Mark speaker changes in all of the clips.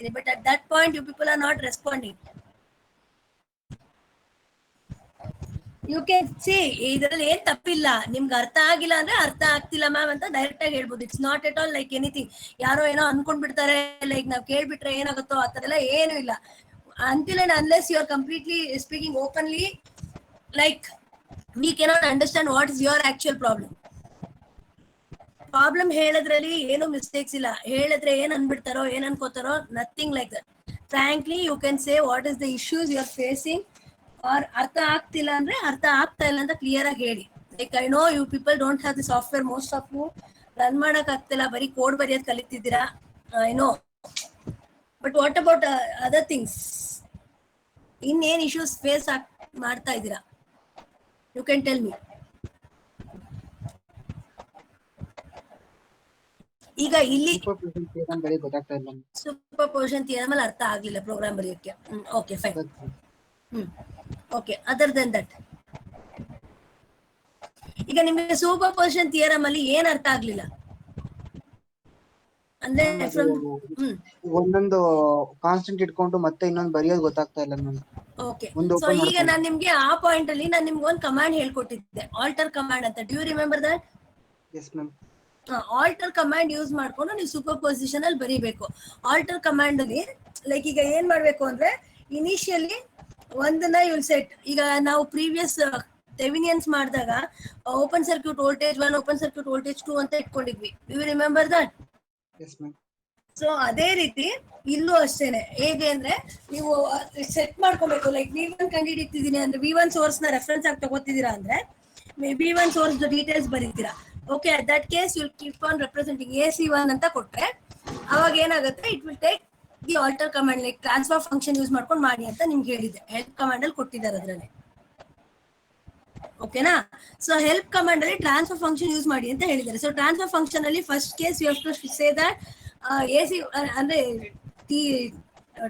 Speaker 1: ಇದ್ದೀನಿ. But at that point you people are not responding. You can see ಇದರಲ್ಲಿ ಏನ್ ತಪ್ಪಿಲ್ಲ. ನಿಮ್ಗೆ ಅರ್ಥ ಆಗಿಲ್ಲ ಅಂದ್ರೆ ಅರ್ಥ ಆಗ್ತಿಲ್ಲ ಮ್ಯಾಮ್ ಅಂತ ಡೈರೆಕ್ಟ್ ಆಗಿ ಹೇಳ್ಬೋದು. It's not at all like anything. ಯಾರೋ ಏನೋ ಅನ್ಕೊಂಡ್ಬಿಡ್ತಾರೆ, ಲೈಕ್ ನಾವ್ ಕೇಳ್ಬಿಟ್ರೆ ಏನಾಗುತ್ತೋ ಆ ತರ ಎಲ್ಲ ಏನು ಇಲ್ಲ. Until and unless you are completely speaking openly, like we cannot understand what is your actual problem. Problem ಹೇಳದ್ರಲ್ಲಿ ಏನು ಮಿಸ್ಟೇಕ್ಸ್ ಇಲ್ಲ. ಹೇಳಿದ್ರೆ ಏನ್ ಅನ್ಬಿಡ್ತಾರೋ ಏನ್ ಅನ್ಕೋತಾರೋ, nothing like that. Frankly you can say what is the issues you are facing. Or ಅರ್ಥ ಆಗ್ತಿಲ್ಲ ಅಂದ್ರೆ ಅರ್ಥ ಆಗ್ತಾ ಇಲ್ಲ ಅಂತ ಕ್ಲಿಯರ್ ಆಗಿ ಹೇಳಿ. Like I know you people don't have the software, most of you run ಮಾಡಕ್ ಆಗ್ತಿಲ್ಲ, ಬರೀ ಕೋಡ್ ಬರೆಯೋದ್ ಕಲಿತಿದ್ದೀರಾ, I know. But what about other things? ಇನ್ನೇನ್ ಇಶ್ಯೂಸ್ ಫೇಸ್ ಮಾಡ್ತಾ ಇದ್ದೀರಾ? You can tell me. ಈಗ ಇಲ್ಲಿ ಸೂಪರ್ ಪೊಸಿಷನ್ ಥಿಯರಮ್ ಅಲ್ಲಿ ಅರ್ಥ ಆಗ್ಲಿಲ್ಲ ಪ್ರೋಗ್ರಾಮ್ ಬರೆಯೋಕೆ. Okay fine. Okay, other than that ಈಗ ನಿಮಗೆ ಸೂಪರ್ ಪೊಸಿಷನ್ ಥಿಯರಮ್ ಅಲ್ಲಿ ಏನ್ ಅರ್ಥ ಆಗ್ಲಿಲ್ಲ ಅಂದ್ರೆ?
Speaker 2: ಒಂದೊಂದು ಕಾನ್ಸ್ಟೆಂಟ್ ಇಟ್ಕೊಂಡು ಮತ್ತೆ ಇನ್ನೊಂದು ಬರೆಯೋದು ಗೊತ್ತಾಗ್ತಾ ಇಲ್ಲ ಮ್ಯಾಮ್.
Speaker 1: ಓಕೆ, ಸೊ ಈಗ ನಾನು ನಿಮ್ಗೆ ಆ ಪಾಯಿಂಟ್ ಅಲ್ಲಿ ನಾನು ನಿಮ್ಗೆ ಒಂದು ಕಮಾಂಡ್ ಹೇಳ್ಕೊಟ್ಟಿದ್ದೆ, ಆಲ್ಟರ್ ಕಮಾಂಡ್ ಅಂತ. Do you remember that?
Speaker 2: Yes ma'am.
Speaker 1: Alter command use ಮಾಡ್ಕೊಂಡು ನೀವು ಸೂಪರ್ ಪೊಸಿಷನ್ ಅಲ್ಲಿ ಬರೀಬೇಕು. ಆಲ್ಟರ್ ಕಮಾಂಡ್ ಅಲ್ಲಿ ಲೈಕ್ ಈಗ ಏನ್ ಮಾಡ್ಬೇಕು ಅಂದ್ರೆ, ಇನಿಷಿಯಲಿ ಒಂದನ್ನ ಯುಲ್ ಸೆಟ್. ಈಗ ನಾವು ಪ್ರೀವಿಯಸ್ ಥೆವೆನಿಯನ್ಸ್ ಮಾಡಿದಾಗ open circuit voltage 1, open circuit voltage 2 ಅಂತ ಇಟ್ಕೊಂಡಿದ್ವಿ. Do you remember that?
Speaker 2: Yes ma'am.
Speaker 1: So ಅದೇ ರೀತಿ ಇಲ್ಲೂ ಅಷ್ಟೇನೆ. ಹೇಗೆ ಅಂದ್ರೆ ನೀವು ಸೆಟ್ ಮಾಡ್ಕೋಬೇಕು. ಲೈಕ್ V1 ಕಂಡುಹಿಡಿತಿದ್ದೀನಿ ಅಂದ್ರೆ V1 ಸೋರ್ಸ್ ನ ರೆಫರೆನ್ಸ್ ಆಗಿ ತಗೋತಿದ್ದೀರಾ ಅಂದ್ರೆ V1 ಸೋರ್ಸ್ ಡೀಟೇಲ್ಸ್ ಬರೀತೀರಾ. Okay, at that case you keep on representing AC1 ಅಂತ ಕೊಟ್ರೆ ಅವಾಗ ಏನಾಗುತ್ತೆ, it will take the alter command. Like transfer function use ಮಾಡ್ಕೊಂಡು ಮಾಡಿ ಅಂತ ನಿಮ್ಗೆ ಹೇಳಿದೆ. ಹೆಲ್ಪ್ ಕಮಾಂಡ್ ಅಲ್ಲಿ ಕೊಟ್ಟಿದ್ದಾರೆ ಅದರಲ್ಲಿ. ಓಕೆನಾ? ಸೊ ಹೆಲ್ಪ್ ಕಮಾಂಡ್ ಅಲ್ಲಿ ಟ್ರಾನ್ಸ್ಫರ್ ಫಂಕ್ಷನ್ ಯೂಸ್ ಮಾಡಿ ಅಂತ ಹೇಳಿದ್ದಾರೆ. ಸೊ ಟ್ರಾನ್ಸ್ಫರ್ ಫಂಕ್ಷನ್ ಅಲ್ಲಿ first case you have to say that AC ಅಂದ್ರೆ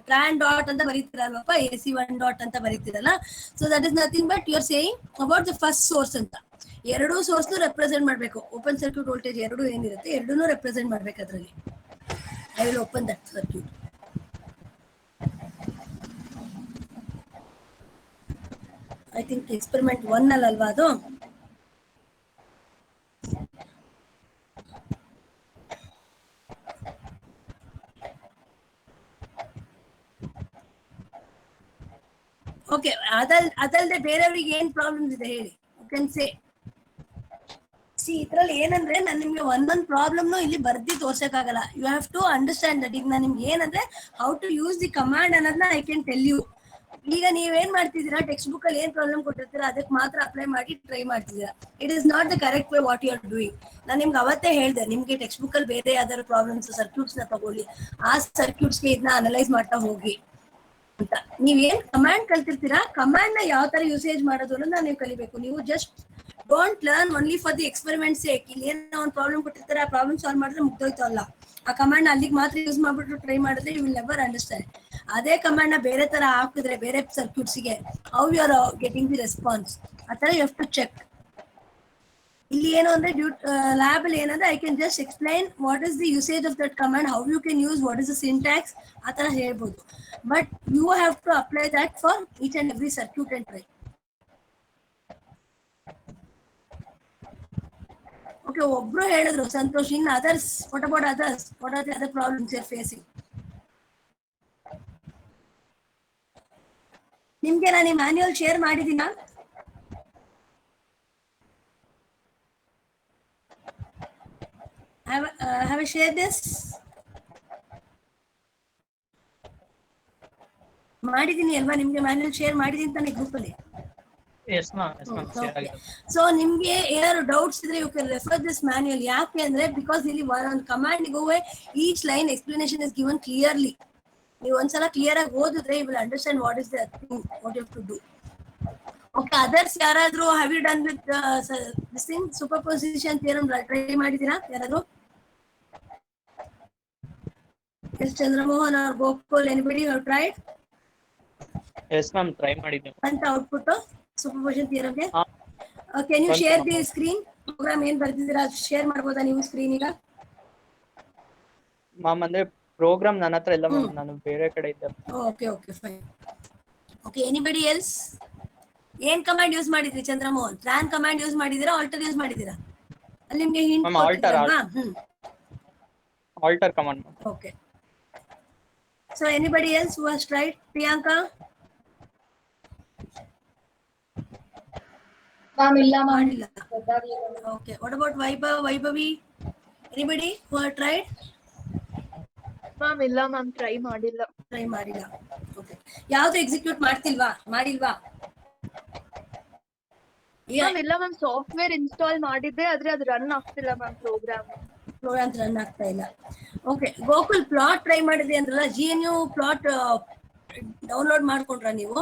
Speaker 1: ಟ್ರಾನ್ ಡಾಟ್ ಅಂತ ಬರೀತಿರಲ್ವಪ್ಪ, AC1 ಡಾಟ್ ಅಂತ ಬರೀತಿರಲ್ಲ. So that is nothing but you are saying about the first source ಅಂತ. ಎರಡೂ ಸೋರ್ಸ್ ರೆಪ್ರೆಸೆಂಟ್ ಮಾಡಬೇಕು. ಓಪನ್ ಸರ್ಕ್ಯೂಟ್ ವೋಲ್ಟೇಜ್ ಎರಡು ಏನಿರುತ್ತೆ ಎರಡೂ ರೆಪ್ರೆಸೆಂಟ್ ಮಾಡ್ಬೇಕು ಅದರಲ್ಲಿ. I will open that circuit. I think experiment 1 ಅಲ್ವಾ ಅದು? ಓಕೆ, ಅದಲ್ಲದೆ ಬೇರೆಯವ್ರಿಗೆ ಏನ್ ಪ್ರಾಬ್ಲಮ್ಸ್ ಇದೆ ಹೇಳಿ. You can say. ಸಿ ಇದ್ರಲ್ಲಿ ಏನಂದ್ರೆ ನಾನು ನಿಮ್ಗೆ ಒಂದೊಂದು ಪ್ರಾಬ್ಲಮ್ನು ಇಲ್ಲಿ ಬರ್ದಿ ತೋರ್ಸಕ್ಕಾಗಲ್ಲ. You have to understand that. ಈಗ ನಾನು ನಿಮ್ಗೆ ಏನಂದ್ರೆ how to use the command ಅನ್ನೋದನ್ನ ಐ ಕ್ಯಾನ್ ಟೆಲ್ ಯು. ಈಗ ನೀವೇನ್ ಮಾಡ್ತಿದ್ದೀರಾ, ಟೆಕ್ಸ್ಟ್ ಬುಕ್ ಅಲ್ಲಿ ಏನ್ ಪ್ರಾಬ್ಲಮ್ ಕೊಟ್ಟಿರ್ತೀರಾ ಅದಕ್ಕೆ ಮಾತ್ರ ಅಪ್ಲೈ ಮಾಡಿ ಟ್ರೈ ಮಾಡ್ತಿದ್ದೀರಾ. It is not the correct way what you are doing. ನಾನು ನಿಮ್ಗೆ ಅವತ್ತೇ ಹೇಳಿದೆ, ನಿಮ್ಗೆ ಟೆಕ್ಸ್ಟ್ ಬುಕ್ ಅಲ್ಲಿ ಬೇರೆ ಯಾವ್ದಾದ್ರು ಪ್ರಾಬ್ಲಮ್ಸ್ ಸರ್ಕ್ಯೂಟ್ಸ್ ನ ತಗೊಳ್ಳಿ, ಆ ಸರ್ಕ್ಯೂಟ್ಸ್ಗೆ ಇದನ್ನ ಅನಲೈಸ್ ಮಾಡ್ತಾ ಹೋಗಿ ಅಂತ. ನೀವೇನ್ ಕಮಾಂಡ್ ಕಲ್ತಿರ್ತೀರಾ, ಕಮಾಂಡ್ ನ ಯಾವ ತರ ಯೂಸೇಜ್ ಮಾಡೋದು ಅನ್ನೋದನ್ನ ನೀವು ಕಲಿಬೇಕು. ನೀವು just don't learn only for the experiment sake. ಇಲ್ಲಿ ಏನೋ ಒಂದು ಪ್ರಾಬ್ಲಮ್ ಕೊಟ್ಟಿರ್ತಾರೆ, ಆ ಪ್ರಾಬ್ಲಮ್ ಸಾಲ್ವ್ ಮಾಡಿದ್ರೆ ಮುಗ್ದೋಯ್ತು ಅಲ್ಲ. ಆ ಕಮಾಂಡ್ ಅಲ್ಲಿಗೆ ಮಾತ್ರ ಯೂಸ್ ಮಾಡ್ಬಿಟ್ಟು ಟ್ರೈ ಮಾಡಿದ್ರೆ ಯು ವಿಲ್ ನೆವರ್ ಅಂಡರ್ಸ್ಟ್ಯಾಂಡ್. ಅದೇ ಕಮಾಂಡ್ ನ ಬೇರೆ ತರ ಹಾಕಿದ್ರೆ ಬೇರೆ ಸರ್ಕ್ಯೂಟ್ಸ್ಗೆ how you are getting the response, ಆ ತರ ಯು ಹ್ಯಾವ್ ಟು ಚೆಕ್. ಇಲ್ಲಿ ಏನು ಅಂದ್ರೆ ಲ್ಯಾಬ್ ಅಲ್ಲಿ ಏನಂದ್ರೆ I can just explain what is the usage of that command, how you can use, what is the syntax, ಆ ತರ ಹೇಳ್ಬೋದು. But you have to apply that for each and every circuit and try. Okay, ಒಬ್ರು ಹೇಳಿದ್ರು Santosh. In others, what about others? What are the other problems you are facing? ನಿಮ್ಗೆ ನಾನು ಈ manual share ಮಾಡಿದ್ದೀನಾ? have I shared this? ಮಾಡಿದ್ದೀನಿ ಅಲ್ವಾ? ನಿಮ್ಗೆ manual share ಮಾಡಿದ್ದೀನಿ ತಾನೆ ಗ್ರೂಪ್ ಅಲ್ಲಿ? ಸೊ ನಿಮ್ಗೆ ಏನಾದ್ರು ಡೌಟ್ಸ್ ಇದ್ರೆ you can refer this manual. ಯಾಕೆ ಅಂದ್ರೆ ಬಿಕಾಸ್ ಇಲ್ಲಿ ಒಂದು ಕಮಾಂಡ್ ಗೋವೆ each line explanation is given clearly. ನೀವು ಒಂದ್ಸಲ ಕ್ಲಿಯರ್ ಆಗಿ ಓದಿದ್ರೆ you will understand what is the thing, what you have to do. Okay, others ಯಾರಾದ್ರೂ have you done with this thing, superposition theorem try ಮಾಡಿದ್ದೀರಾ ಯಾರಾದ್ರೂ? Yes Chandramohan or Gokul, anybody have tried?
Speaker 3: Yes ma'am, try ಮಾಡಿದ್ದೆ.
Speaker 1: ಅಂತ output superposition ಥಿಯರಮ್ಗೆ. Can you share the screen? Program ಏನ್ ಬರ್ತಿದ್ದೀರಾ share ಮಾಡ್ಬೋದಾ ನೀವು ಸ್ಕ್ರೀನ್ ಈಗ?
Speaker 3: ಮ್ಯಾಮ್ ಅಂದ್ರೆ ಪ್ರೋಗ್ರಾಮ್ ನನ್ನ ಹತ್ರ ಇಲ್ಲ ಮ್ಯಾಮ್, ನಾನು ಬೇರೆ ಕಡೆ ಇದ್ದೆ.
Speaker 1: Okay okay fine. Okay, anybody else? ಏನ್ ಕಮಾಂಡ್ ಯೂಸ್ ಮಾಡಿದ್ರಿ ಚಂದ್ರಮೋಹನ್? ಟ್ರಾನ್ ಕಮಾಂಡ್ ಯೂಸ್ ಮಾಡಿದಿರಾ, ಆಲ್ಟರ್ ಯೂಸ್ ಮಾಡಿದಿರಾ? ಅಲ್ಲಿ ನಿಮ್ಗೆ hint
Speaker 3: Ma'am, alter, alter command.
Speaker 1: Okay, so anybody else who has tried? Priyanka?
Speaker 4: Ma'am ಇಲ್ಲ ಮ್ಯಾಮ್.
Speaker 1: ಮಾಡಿಲ್ಲ. Okay, what about Vaibhavi? Anybody who has tried?
Speaker 4: Ma'am ಇಲ್ಲ ma'am, try ಮಾಡಿಲ್ಲ.
Speaker 1: Try ಮಾಡಿಲ್ಲ. ಓಕೆ, ಯಾವ್ದು ಎಕ್ಸಿಕ್ಯೂಟ್ ಮಾಡಿಲ್ವಾ?
Speaker 4: ಮ್ಯಾಮ್ ಇಲ್ಲ ಮ್ಯಾಮ್, ಸಾಫ್ಟ್ವೇರ್ ಇನ್ಸ್ಟಾಲ್ ಮಾಡಿದ್ದೆ, ಆದ್ರೆ ಅದು ರನ್ ಆಗ್ತಿಲ್ಲ ಮ್ಯಾಮ್ ಪ್ರೋಗ್ರಾಮ್
Speaker 1: ರನ್ ಆಗ್ತಾ ಇಲ್ಲ. ಓಕೆ, ಗೋಕುಲ್ ಪ್ಲಾಟ್ ಟ್ರೈ ಮಾಡಿದ್ರಿ ಅಂದ್ರಲ್ಲ, GNU ಪ್ಲಾಟ್ ಡೌನ್ಲೋಡ್ ಮಾಡ್ಕೊಂಡ್ರ ನೀವು?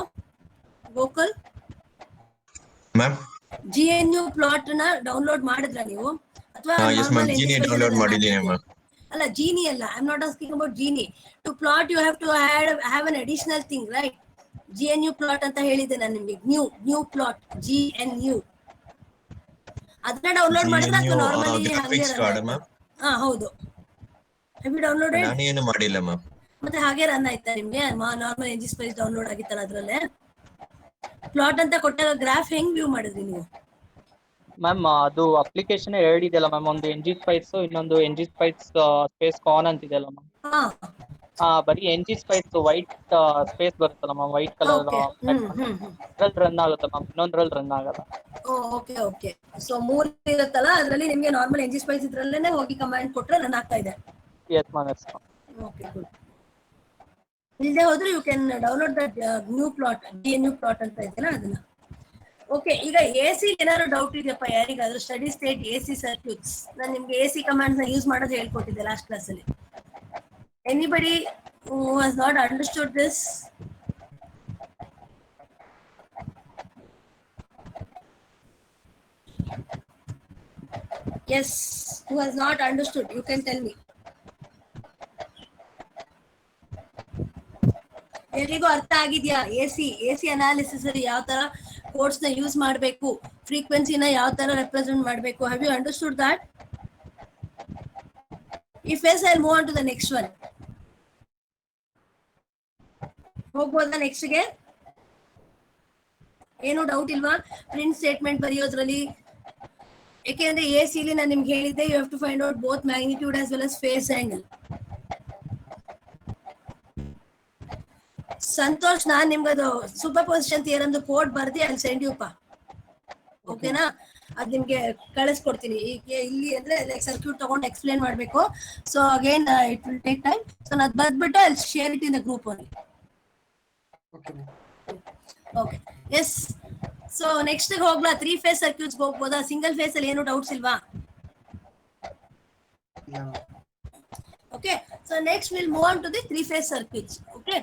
Speaker 1: ಗೋಕುಲ್
Speaker 5: ಮ್ಯಾಮ್
Speaker 1: GNU ಪ್ಲಾಟ್ ನ ಡೌನ್ಲೋಡ್ ಮಾಡಿದ್ರ ನೀವು ಅಥವಾ
Speaker 5: ಎಸ್ ಮ್ಯಾಮ್ ಜಿನಿ ಡೌನ್ಲೋಡ್ ಮಾಡಿದ್ದೀನಿ ಮ್ಯಾಮ್.
Speaker 1: ಅಲ್ಲ, Genie ಅಲ್ಲ, I am not asking about Genie. To plot you have to have an additional thing, right? GNU plot ಅಂತ ಹೇಳಿದ್ದೆ ನಾನು ನಿಮಗೆ. ನ್ಯೂ ಪ್ಲಾಟ್, GNU, ಅದನ್ನ ಡೌನ್ಲೋಡ್ ಮಾಡಿದ್ರೆ ಅಥವಾ ನಾರ್ಮಲಿ
Speaker 5: ಗ್ರಾಫಿಕ್ಸ್ ಕಾರ್ಡ್ ಮ್ಯಾಮ್.
Speaker 1: ಹಾ ಹೌದು. Have you downloaded?
Speaker 5: ನಾನು ಏನು ಮಾಡಿಲ್ಲ ಮ್ಯಾಮ್.
Speaker 1: ಮತ್ತೆ ಹಾಗೆ ರನ್ ಆಯ್ತಾ ನಿಮ್ಗೆ? ನಾರ್ಮಲ್ NGSpice ಡೌನ್ಲೋಡ್ ಆಗಿತ್ತಲ್ಲ ಅದ್ರಲ್ಲೇ ಪ್ಲಾಟ್ ಅಂತ ಕೊಟ್ಟಾಗ ಗ್ರಾಫ್ ಹೆಂಗ್ ವ್ಯೂ ಮಾಡಿದ್ರಿ ನೀವು?
Speaker 3: ಮ್ಯಾಮ್ ಅದು ಅಪ್ಲಿಕೇಶನ್ ಎರಡು ಇದೆಯಲ್ಲ ಮ್ಯಾಮ್, ಒಂದು NGSpice, ಇನ್ನೊಂದು NGSpice ಸ್ಪೇಸ್ ಕಾನ್ ಅಂತ ಇದೆಯಲ್ಲ ಮ್ಯಾಮ್. ಬರೀ NGSpice ವೈಟ್ ಸ್ಪೇಸ್ ಬರುತ್ತಲ್ಲ ಮ್ಯಾಮ್, ವೈಟ್ ಕಲರ್ ಅದ್ರಲ್ಲಿ ರನ್ ಆಗುತ್ತೆ ಮ್ಯಾಮ್, ಇನ್ನೊಂದ್ರಲ್ಲಿ ರನ್ ಆಗಲ್ಲ.
Speaker 1: ಓಕೆ ಓಕೆ, ಸೊ 3 ಇರುತ್ತಲ್ಲ ಅದ್ರಲ್ಲಿ ನಿಮ್ಗೆ ನಾರ್ಮಲ್ NGSpice ಇದ್ರಲ್ಲೇನೆ ಹೋಗಿ ಕಮಾಂಡ್ ಕೊಟ್ರೆ ರನ್ ಆಗ್ತಾ ಇದೆ.
Speaker 3: Yes ma'am, yes ma'am.
Speaker 1: Okay, good. ಇಲ್ಲದೆ ಹೋದ್ರೆ you can download that new plot, GNU plot ಅಂತ ಇದೆಯಲ್ಲ ಅದನ್ನ. ಓಕೆ, ಈಗ AC ಏನಾದ್ರು ಡೌಟ್ ಇದೆಯಪ್ಪ ಯಾರಿಗಾದ್ರೂ? ಸ್ಟಡಿ ಸ್ಟೇಟ್ AC ಸರ್ಕ್ಯೂಟ್ಸ್, ನಾನು ನಿಮ್ಗೆ AC ಕಮಾಂಡ್ಸ್ ನ ಯೂಸ್ ಮಾಡೋದು ಹೇಳ್ಕೊಟ್ಟಿದ್ದೆ ಲಾಸ್ಟ್ ಕ್ಲಾಸ್ ಅಲ್ಲಿ. Anybody who has not understood this? Yes, who has not understood, you can tell me. ಎಲ್ರಿಗೂ ಅರ್ಥ ಆಗಿದ್ಯಾ? AC ಅನಾಲಿಸಿಸ್ ಅಲ್ಲಿ ಯಾವ ತರ ಕೋಡ್ಸ್ ನ ಯೂಸ್ ಮಾಡಬೇಕು, ಫ್ರೀಕ್ವೆನ್ಸಿನ ಯಾವ ತರ ರೆಪ್ರೆಸೆಂಟ್ ಮಾಡಬೇಕು? Have you understood that? If yes, I will move on to the next one. ಹೋಗ್ಬೋದಾ ನೆಕ್ಸ್ಟ್ ಗೆ? ಏನು ಡೌಟ್ ಇಲ್ವಾ ಪ್ರಿಂಟ್ ಸ್ಟೇಟ್ಮೆಂಟ್ ಬರೆಯೋದ್ರಲ್ಲಿ? ಯಾಕೆಂದ್ರೆ AC ಲಿ ನಾನು ನಿಮ್ಗೆ ಹೇಳಿದ್ದೆ, you have to find out both magnitude as well as phase angle. Santosh, ನಾನ್ ನಿಮ್ಗೆ ಅದು ಸೂಪರ್ ಪೊಸಿಷನ್ ಥಿಯರಮ್ ಕೋಡ್ ಬರ್ದಿ ಅಲ್ಲಿ ಸೆಂಡ್ ಯುಪ್ಪ. ಓಕೆನಾ? ಅದ್ ನಿಮ್ಗೆ ಕಳಿಸ್ಕೊಡ್ತೀನಿ. ಈಗ ಇಲ್ಲಿ ಅಂದ್ರೆ ಸರ್ಕ್ಯೂಟ್ ತಗೊಂಡು ಎಕ್ಸ್ಪ್ಲೇನ್ ಮಾಡ್ಬೇಕು. So again it will take time. So ನಾನು ಬರ್ದ್ಬಿಟ್ಟು ಅಲ್ಲಿ share it in the group only. Okay, yes. So next ಹೋಗ್ಲಾ? 3 ಫೇಸ್ ಸರ್ಕ್ಯೂಟ್ಸ್ ಹೋಗ್ಬೋದಾ? ಸಿಂಗಲ್ ಫೇಸ್ ಅಲ್ಲಿ ಏನು ಡೌಟ್ಸ್ ಇಲ್ವಾ? Okay, so next will move on to the 3 phase circuits. Okay,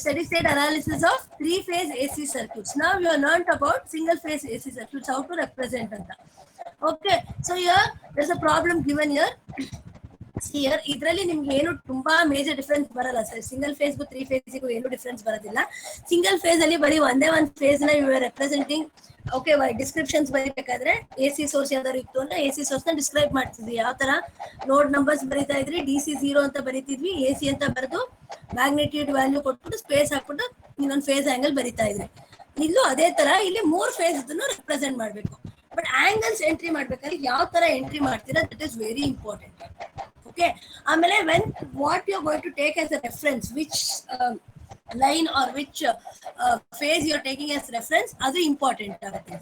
Speaker 1: steady state analysis of 3 phase AC circuits. Now you have learnt about single phase AC circuits, how to represent anta. Okay, so here there's a problem given here. Here ಇದ್ರಲ್ಲಿ ನಿಮ್ಗೆ ಏನು ತುಂಬಾ major difference ಬರಲ್ಲ sir. Single ಫೇಸ್ಗೂ 3 ಫೇಸ್ಗೂ ಏನು difference ಬರೋದಿಲ್ಲ. Single phase ಅಲ್ಲಿ ಬರೀ ಒಂದೇ ಒಂದು ಫೇಸ್ ನ you are representing. Okay, descriptions ಬರೀಬೇಕಾದ್ರೆ AC ಸೋರ್ಸ್ ಯಾವ್ದಾದ್ರು ಇತ್ತು ಅಂದ್ರೆ AC ಸೋರ್ಸ್ ನ ಡಿಸ್ಕ್ರೈಬ್ ಮಾಡ್ತಿದ್ವಿ. ಯಾವ ತರ ನೋಡ್ ನಂಬರ್ಸ್ ಬರೀತಾ ಇದ್ರಿ, DC 0 ಅಂತ ಬರೀತಿದ್ವಿ, AC ಅಂತ ಬರೆದು ಮ್ಯಾಗ್ನಿಟ್ಯೂಡ್ ವ್ಯಾಲ್ಯೂ ಕೊಟ್ಬಿಟ್ಟು ಸ್ಪೇಸ್ ಹಾಕ್ಬಿಟ್ಟು ಇನ್ನೊಂದು ಫೇಸ್ ಆಂಗಲ್ ಬರೀತಾ ಇದ್ರಿ. ಇಲ್ಲೂ ಅದೇ ತರ ಇಲ್ಲಿ 3 ಫೇಸ್ ರೆಪ್ರೆಸೆಂಟ್ ಮಾಡ್ಬೇಕು. ಬಟ್ ಆಂಗಲ್ಸ್ ಎಂಟ್ರಿ ಮಾಡ್ಬೇಕಾದ್ರೆ ಯಾವ ತರ ಎಂಟ್ರಿ ಮಾಡ್ತೀರಾ, that is very important. Okay, ಆಮೇಲೆ when what you are going to take as a reference, which line or which phase you are taking as reference, ಅದು important ಆಗುತ್ತೆ.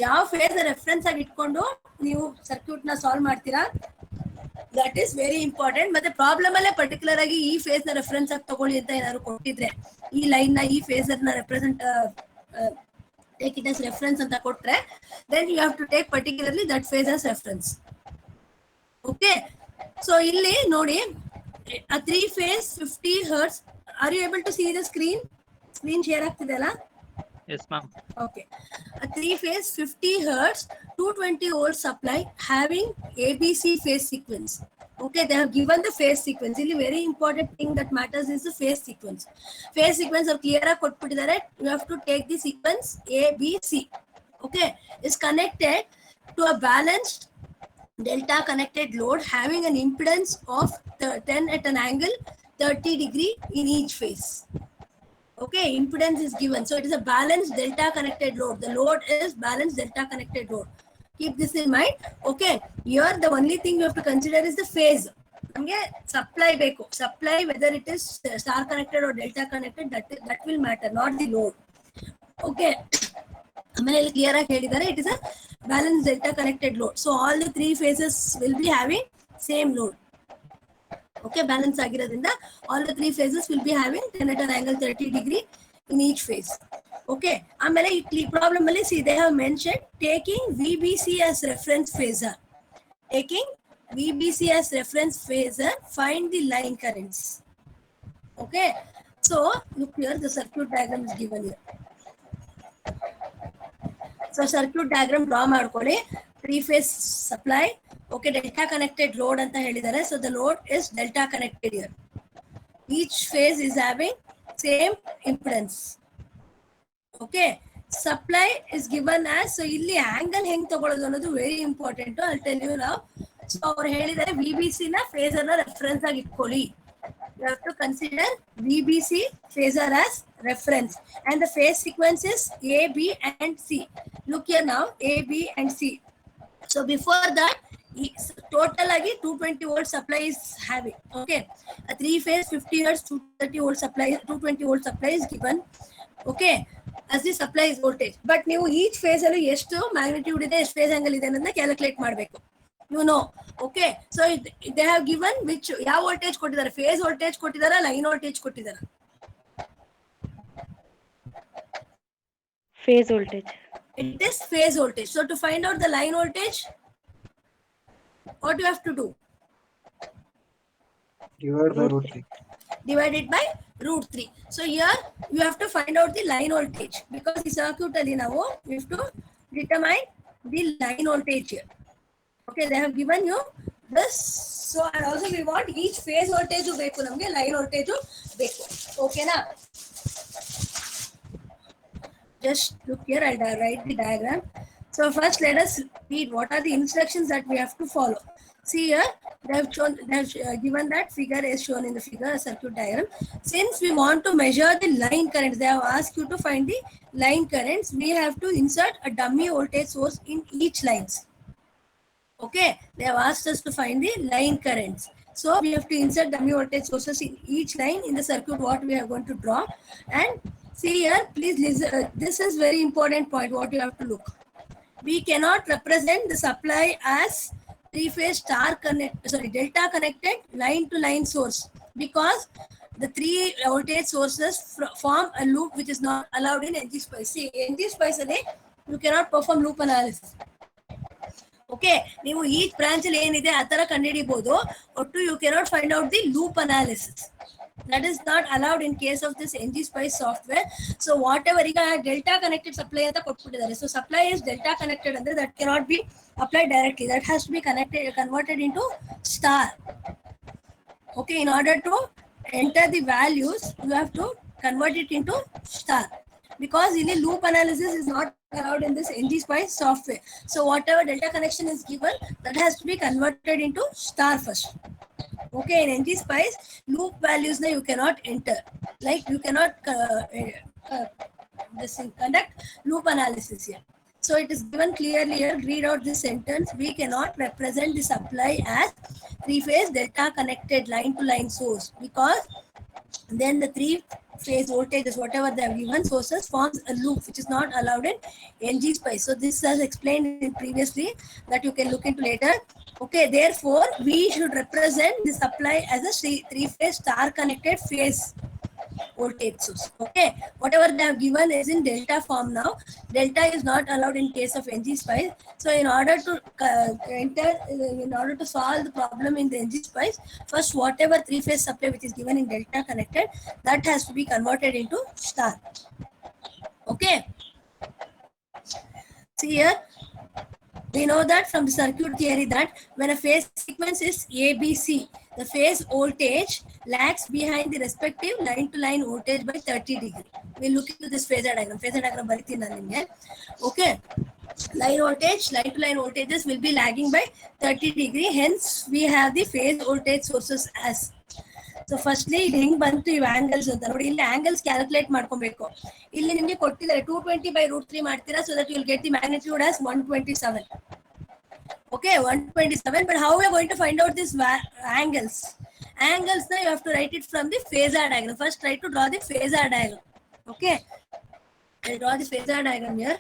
Speaker 1: ಯಾವ face reference ಆಗಿ ಇಟ್ಕೊಂಡು ನೀವು ಸರ್ಕ್ಯೂಟ್ ನ ಸಾಲ್ವ್ ಮಾಡ್ತೀರಾ, ದಟ್ ಈಸ್ ವೆರಿ ಇಂಪಾರ್ಟೆಂಟ್. ಮತ್ತೆ ಪ್ರಾಬ್ಲಮ್ ಅಲ್ಲೇ ಪರ್ಟಿಕ್ಯುಲರ್ ಆಗಿ ಈ ಫೇಸ್ ನ ರೆಫರೆನ್ಸ್ ಆಗಿ ತಗೊಳ್ಳಿ ಅಂತ ಏನಾದ್ರು ಕೊಟ್ಟಿದ್ರೆ, ಈ ಲೈನ್ ನ ಈ ಫೇಸ್ ನ represent take it as reference ಅಂತ ಕೊಟ್ರೆ, then you have to take particularly that phase as reference. Okay, so ಇಲ್ಲಿ ನೋಡಿ, 3 phase 50 hertz. Are you able to see the screen? Screen share ಆಗ್ತಿದೆ ಅಲ್ಲ?
Speaker 3: Yes ma'am.
Speaker 1: Okay, a 3 phase 50 hertz 220 volt supply having ABC phase sequence. Okay, they have given the phase sequence. Really very important thing that matters is the phase sequence. Phase sequence are clear ah kottidare. You have to take the sequence ABC. Okay, is connected to a balanced delta connected load having an impedance of 10 at an angle 30 degree in each phase. Okay, impedance is given. So it is a balanced delta connected load. The load is balanced delta connected load. Keep this in mind. Okay, here the only thing you have to consider is the phase. Supply beko. Supply, whether it is star connected or delta connected, that will matter, not the load. Okay. Clear it is a balanced delta connected load. So all the three phases will be having same load. Okay, balance agiradinda all the three phases will be having 10 at an angle 30 degree in each phase. Okay, problem see they have mentioned taking VBC as reference phasor. Taking VBC as reference phasor, find the line currents. Okay, so look here, the circuit diagram is given here. So circuit diagram draw ಮಾಡ್ಕೊಳ್ಳಿ, three phase supply. Okay, delta connected load anta helidare. So the load is delta connected here. Each phase is having same impedance. Okay, supply is given as, so illi angle heng tagolodu annadu very important. I'll tell you now. So avaru helidare VBC na phasor na reference agi itkoli. You have to consider VBC phasor as reference, and the phase sequence is A, B and C. Look here now, A, B and C. So before that, total agi 220 volt supply is having. Okay, a three phase 50 hertz 230 volt supply, 220 volt supply is given. Okay, as the supply is voltage. But ನೀವು each phase allu ಎಷ್ಟು magnitude ಇದೆ, ಎಷ್ಟು phase angle ಇದೆ ಅನ್ನೋದನ್ನ calculate ಮಾಡಬೇಕು. You know. Okay, so they have given which ಯಾವ voltage ಕೊಟ್ಟಿದ್ದಾರೆ, phase voltage ಕೊಟ್ಟಿದ್ದಾರೆ, line voltage ಕೊಟ್ಟಿದ್ದಾರೆ.
Speaker 6: Phase voltage.
Speaker 1: It is phase voltage. So to find out the line voltage, what you have to do?
Speaker 2: Divided by root 3.
Speaker 1: Divided by root 3. So here you have to find out the line voltage, because the circuit alli now you have to determine the line voltage here. Okay, they have given you this. So and also we want each phase voltage beku namge, line voltage beku. Okay na? Just look here, I'll write the diagram. So first let us read what are the instructions that we have to follow. See here, they have given that figure is shown in the figure, a circuit diagram. Since we want to measure the line currents, they have asked you to find the line currents. We have to insert a dummy voltage source in each lines. Okay, they have asked us to find the line currents. So we have to insert dummy voltage sources in each line in the circuit what we are going to draw. And see here, please listen. This is very important point what you have to look. We cannot represent the supply as three-phase delta connected line to line source, because the three voltage sources form a loop which is not allowed in ngSpice. See, ngSpice you cannot perform loop analysis. Okay, ನೀವು each branch ಅಲ್ಲಿ ಏನಿದೆ ಆ ತರ ಕಂಡುಹಿಡಿಬಹುದು, ಒಟ್ಟು you cannot find out the loop analysis. That is not allowed in case of this ngSpice software. So whatever ಈಗ delta connected supply ಅಂತ ಕೊಟ್ಬಿಟ್ಟಿದ್ದಾರೆ. So supply is delta connected ಅಂದ್ರೆ that cannot be applied directly. That has to be converted into star. Okay, in order to enter the values, you have to convert it into star, because in a loop analysis is not allowed in this ngSpice software. So whatever delta connection is given, that has to be converted into star first. Okay, in ngSpice, loop values you cannot enter. Like you cannot conduct loop analysis here. So it is given clearly here. Read out this sentence. We cannot represent the supply as three-phase delta connected line to line source, because then the three-phase voltages, whatever they have given sources, forms a loop which is not allowed in ngSpice. So this is explained previously, that you can look into later. Okay, therefore we should represent the supply as a three-phase star connected phase voltage source. Okay, whatever they have given is in delta form now. Delta is not allowed in case of ngSpice. So in order to solve the problem in the ngSpice, first whatever three-phase supply which is given in delta connected, that has to be converted into star. Okay, see here, we know that from the circuit theory that when a phase sequence is ABC, the phase voltage lags behind the respective line to line voltage by 30 degree. We'll look into this phasor diagram. Phasor diagram barithina ninge. Okay, line to line voltages will be lagging by 30 degree. Hence, we have the phase voltage sources as. So firstly, ಇದು ಹೆಂಗ್ ಬಂತು ಇವ್ angles ಅಂತ ನೋಡಿ. ಇಲ್ಲಿ angles calculate ಮಾಡ್ಕೊಬೇಕು. ಇಲ್ಲಿ ನಿಮಗೆ ಕೊಟ್ಟಿದ್ದಾರೆ 220 by √3 ಮಾಡ್ತೀರಾ, so that you will get the magnitude as 127. Okay, 127. But how we are going to find out this angles? Angles now you have to write it from the phasor diagram. First, try to draw the phasor diagram. Okay, I draw the phasor diagram here.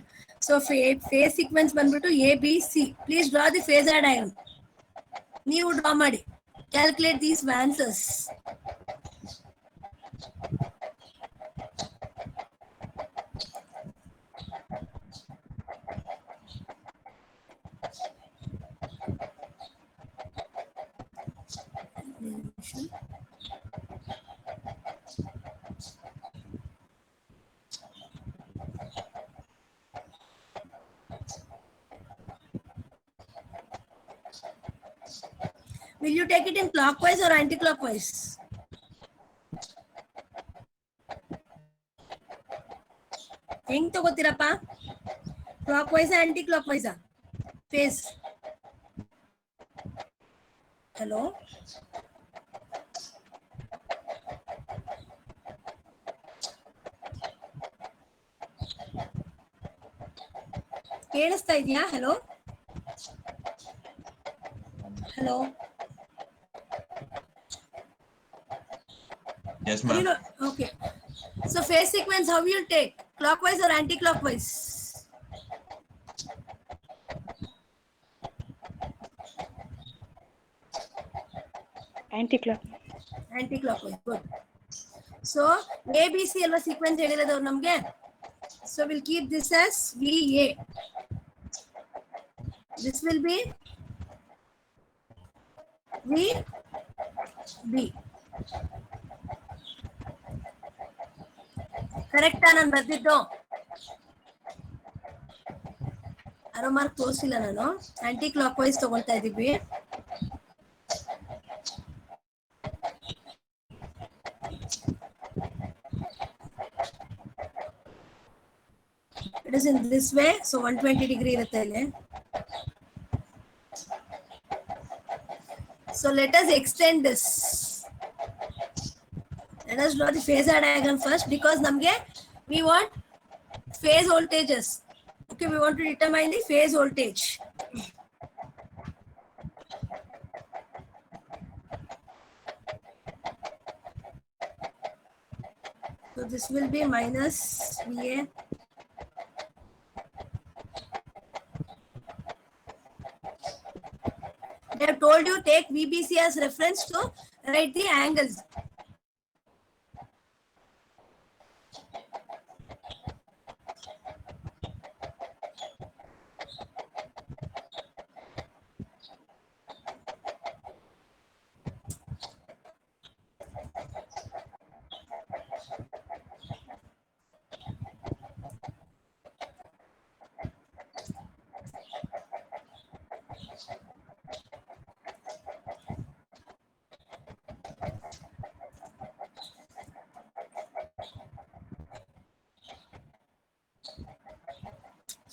Speaker 1: So phase sequence ಬಂದ್ಬಿಟ್ಟು ABC. Please draw the phasor diagram. ನೀವು draw ಮಾಡಿ. Calculate these answers. Will you take it in clockwise or anti-clockwise? ಹೆಂಗ್ ತಗೋತೀರಪ್ಪ? Clockwise anti clockwise phase? Hello, ಕೇಳಿಸ್ತಾ ಇದೆಯಾ? Hello hello.
Speaker 5: Yes, ma'am.
Speaker 1: Okay. So phase sequence, how will you take? Clockwise or anti-clockwise?
Speaker 4: Anti-clockwise.
Speaker 1: Anti-clockwise. Good. So ABC alwa sequence ಹೇಳಿರೋದು ನಮಗೆ. So we'll keep this as VA. This will be VB. ಕರೆಕ್ಟಾ ನಾನು ಬರ್ದಿದ್ದು? Arrow mark ತೋರಿಸಿಲ್ಲ ನಾನು. Aunty clock wise ತಗೊಳ್ತಾ ಇದ್ದೀವಿ. It is in this way, so 120 degree ಇರುತ್ತೆ ಇಲ್ಲಿ. So let us extend this. Let us draw the phasor diagram first, because namge we want phase voltages. Okay, we want to determine the phase voltage. So this will be minus VA. They have told you take VBC as reference to write the angles.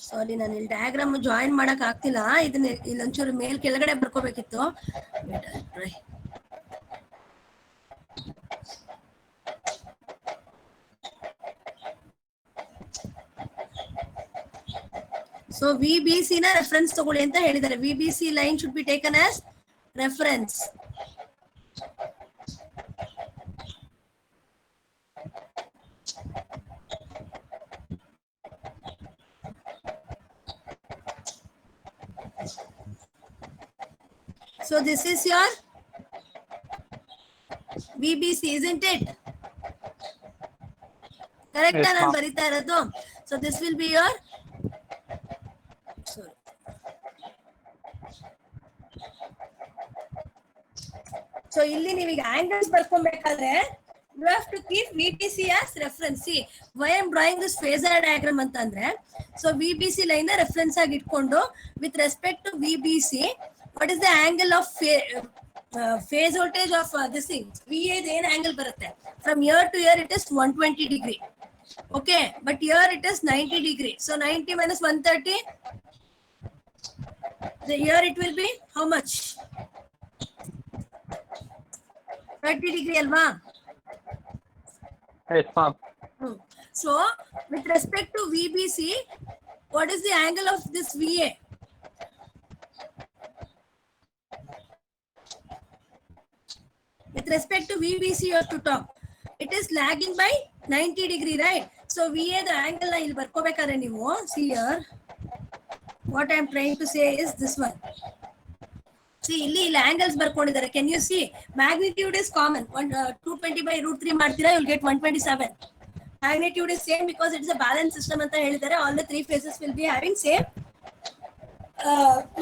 Speaker 1: ಸಾರಿ, ನಾನು ಇಲ್ಲಿ diagram join ಮಾಡಕ್ ಆಗ್ತಿಲ್ಲ. ಇದನ್ನ ಇಲ್ಲೊಂಚೂರು ಮೇಲ್ ಕೆಳಗಡೆ ಬರ್ಕೋಬೇಕಿತ್ತು. So VBC ನ reference ತಗೊಳ್ಳಿ ಅಂತ ಹೇಳಿದ್ದಾರೆ. VBC line should be taken as reference. So this is your VBC, isn't it? Correct?
Speaker 3: Yes,
Speaker 1: ನಾನು
Speaker 3: ma'am.
Speaker 1: ಬರಿತಾ ಇರೋದು. So this will be your, sorry. So ಇಲ್ಲಿ ನೀವೀಗ angles ಬರ್ಕೊಬೇಕಾದ್ರೆ you have to keep VBC as reference. See, why I am drawing this phasor diagram ಅಂತಂದ್ರೆ, so VBC line ನ reference ಆಗಿ ಇಟ್ಕೊಂಡು with respect to VBC, what is the angle of phase voltage of this thing? VA ಏನು angle ಬರುತ್ತೆ? From here to here it is 120 degree. Okay, but here it is 90 degree. So 90 minus 130, Here it will be how much? 30 degree alva.
Speaker 3: Yes, ma'am.
Speaker 1: So with respect to VBC, what is the angle of this VA? With respect to VBC, you have to talk. It is lagging by 90 degree, right? So VA, the angle na ಇಲ್ಲಿ ಬರ್ಕೋಬೇಕಾದ್ರೆ ನೀವು see here. What I am trying to say is this one. See, ಇಲ್ಲಿ angles ಬರ್ಕೊಂಡಿದ್ದಾರೆ. Can you see? Magnitude is common. 220 by root 3 ಮಾಡ್ತೀರಾ, you'll get 127. Magnitude is same because it is a balanced system ಅಂತ ಹೇಳಿದ್ದಾರೆ. All the three phases will be having same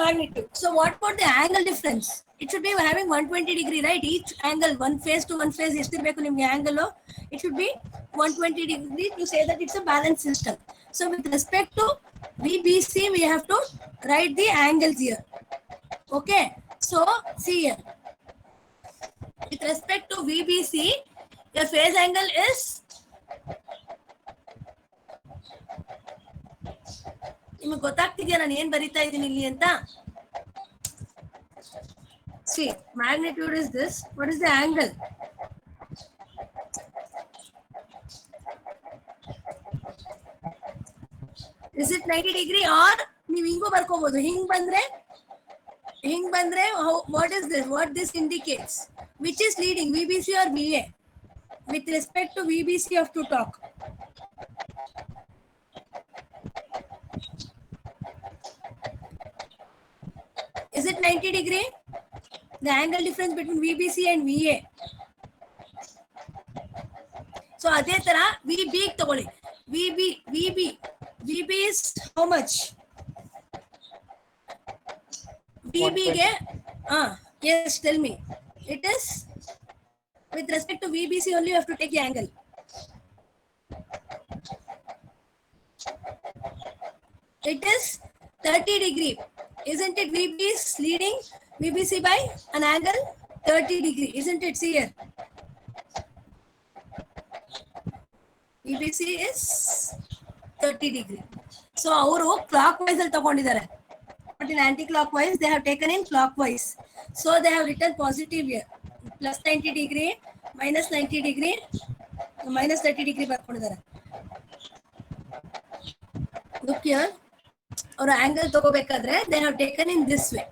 Speaker 1: magnitude. So what about the angle difference? It should be having 120 degree, right? Each angle, one phase to one phase, ಎಷ್ಟಿರಬೇಕು ನಿಮಗೆ angle? It should be 120 degree to say that it's a balanced system. So with respect to VBC, we have to write the angles here. Okay. So see here. With respect to VBC, your phase angle is ನಿಮಗೆ ಗೊತ್ತಾಗ್ತಿದ್ಯಾ ನಾನು ಏನ್ ಬರಿತಾ ಇದ್ದೀನಿ ಇಲ್ಲಿ ಅಂತ? See, magnitude is this. What is the angle? Is it 90 degree or ನೀವು ಹಿಂಗೂ ಬರ್ಕೋಬಹುದು? ಹಿಂಗ್ ಬಂದ್ರೆ what is this? What this indicates? Which is leading, VBC or VA? With respect to VBC, you have to talk. Is it 90 degree? The angle difference between VBC and VA. So ಅದೇ ತರ VB ತಗೊಳ್ಳಿ. VB is how much? VB ಗೆ yes, tell me. It is with respect to VBC only you have to take the angle. It is 30 degree. Isn't it? VB is leading VBC by an angle 30 degree. Isn't it? See here. VBC is 30 degree. So ಅವರು clockwise ಅಲ್ಲಿ ತಗೊಂಡಿದ್ದಾರೆ. But in anti-clockwise, they have taken in clockwise. So they have written positive here. Plus 90 degree, minus 90 degree, minus 30 degree ಬರ್ಕೊಂಡಿದ್ದಾರೆ. Look here. Or angle ತಗೋಬೇಕಾದ್ರೆ they have taken in this way.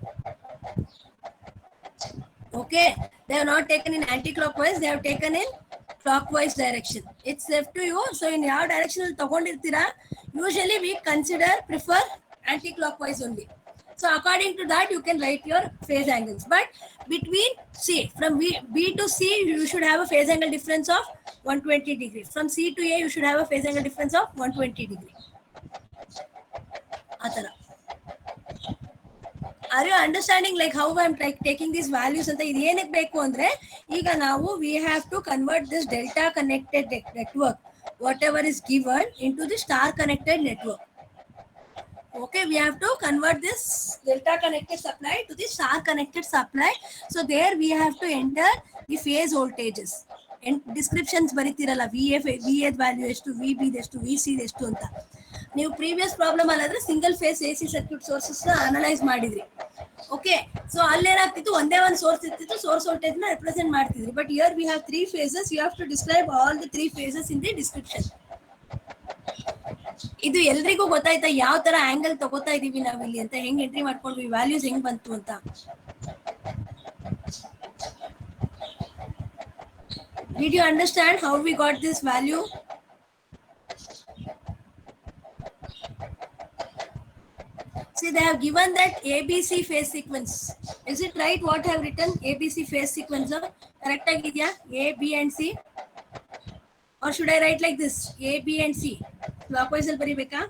Speaker 1: Okay, they have not taken in anti-clockwise, they have taken in clockwise direction. It's left to you. So in ಯಾವ direction ಅಲ್ಲಿ ತಗೊಂಡಿರ್ತೀರಾ, usually we prefer anti-clockwise only. So according to that, you can write your phase angles. But between from B to C, you should have a phase angle difference of 120 degree. From C to A, you should have a phase angle difference of 120 degree. Are you understanding like how I'm taking these values ಅಂತ? ಇದು ಏನಕ್ಕೆ ಬೇಕು ಅಂದ್ರೆ ಈಗ ನಾವು we have to convert this delta connected network, whatever is given, into the star connected network. Okay, we have to convert this delta connected supply to the star connected supply. So there we have to enter the phase voltages and descriptions ಬರೀತಿರಲ್ಲ, VA value ಎಷ್ಟು, VB ಎಷ್ಟು, VC ಎಷ್ಟು ಅಂತ. ನೀವು previous problem ಅಲ್ಲಾದ್ರೆ single phase AC circuit sources analyse ಮಾಡಿದ್ರಿ. Okay, so ಅಲ್ಲೇನಾಗ್ತಿತ್ತು, ಒಂದೇ ಒಂದು ಸೋರ್ಸ್ ಇರ್ತಿತ್ತು, ಸೋರ್ಸ್ ವೋಲ್ಟೇಜ್ ನ ರೆಪ್ರೆಸೆಂಟ್ ಮಾಡ್ತಿದ್ರಿ. But here we have 3 phases. You have to describe all the 3 phases in the description. ಇದು ಎಲ್ರಿಗೂ ಗೊತ್ತಾಯ್ತಾ ಯಾವ ತರ ಆಂಗಲ್ ತಗೋತಾ ಇದೀವಿ ನಾವು ಇಲ್ಲಿ ಅಂತ, ಹೆಂಗ್ ಎಂಟ್ರಿ ಮಾಡ್ಕೊಂಡ್ವಿ, ವ್ಯಾಲ್ಯೂಸ್ ಹೆಂಗ್ ಬಂತು ಅಂತ? Did you understand how we got this value? See, they have given that ABC phase sequence. Is it right what I have written? ABC phase sequence. Correct agidya? A, B and C. Or should I write like this? A, B and C. Clockwise al baribeka?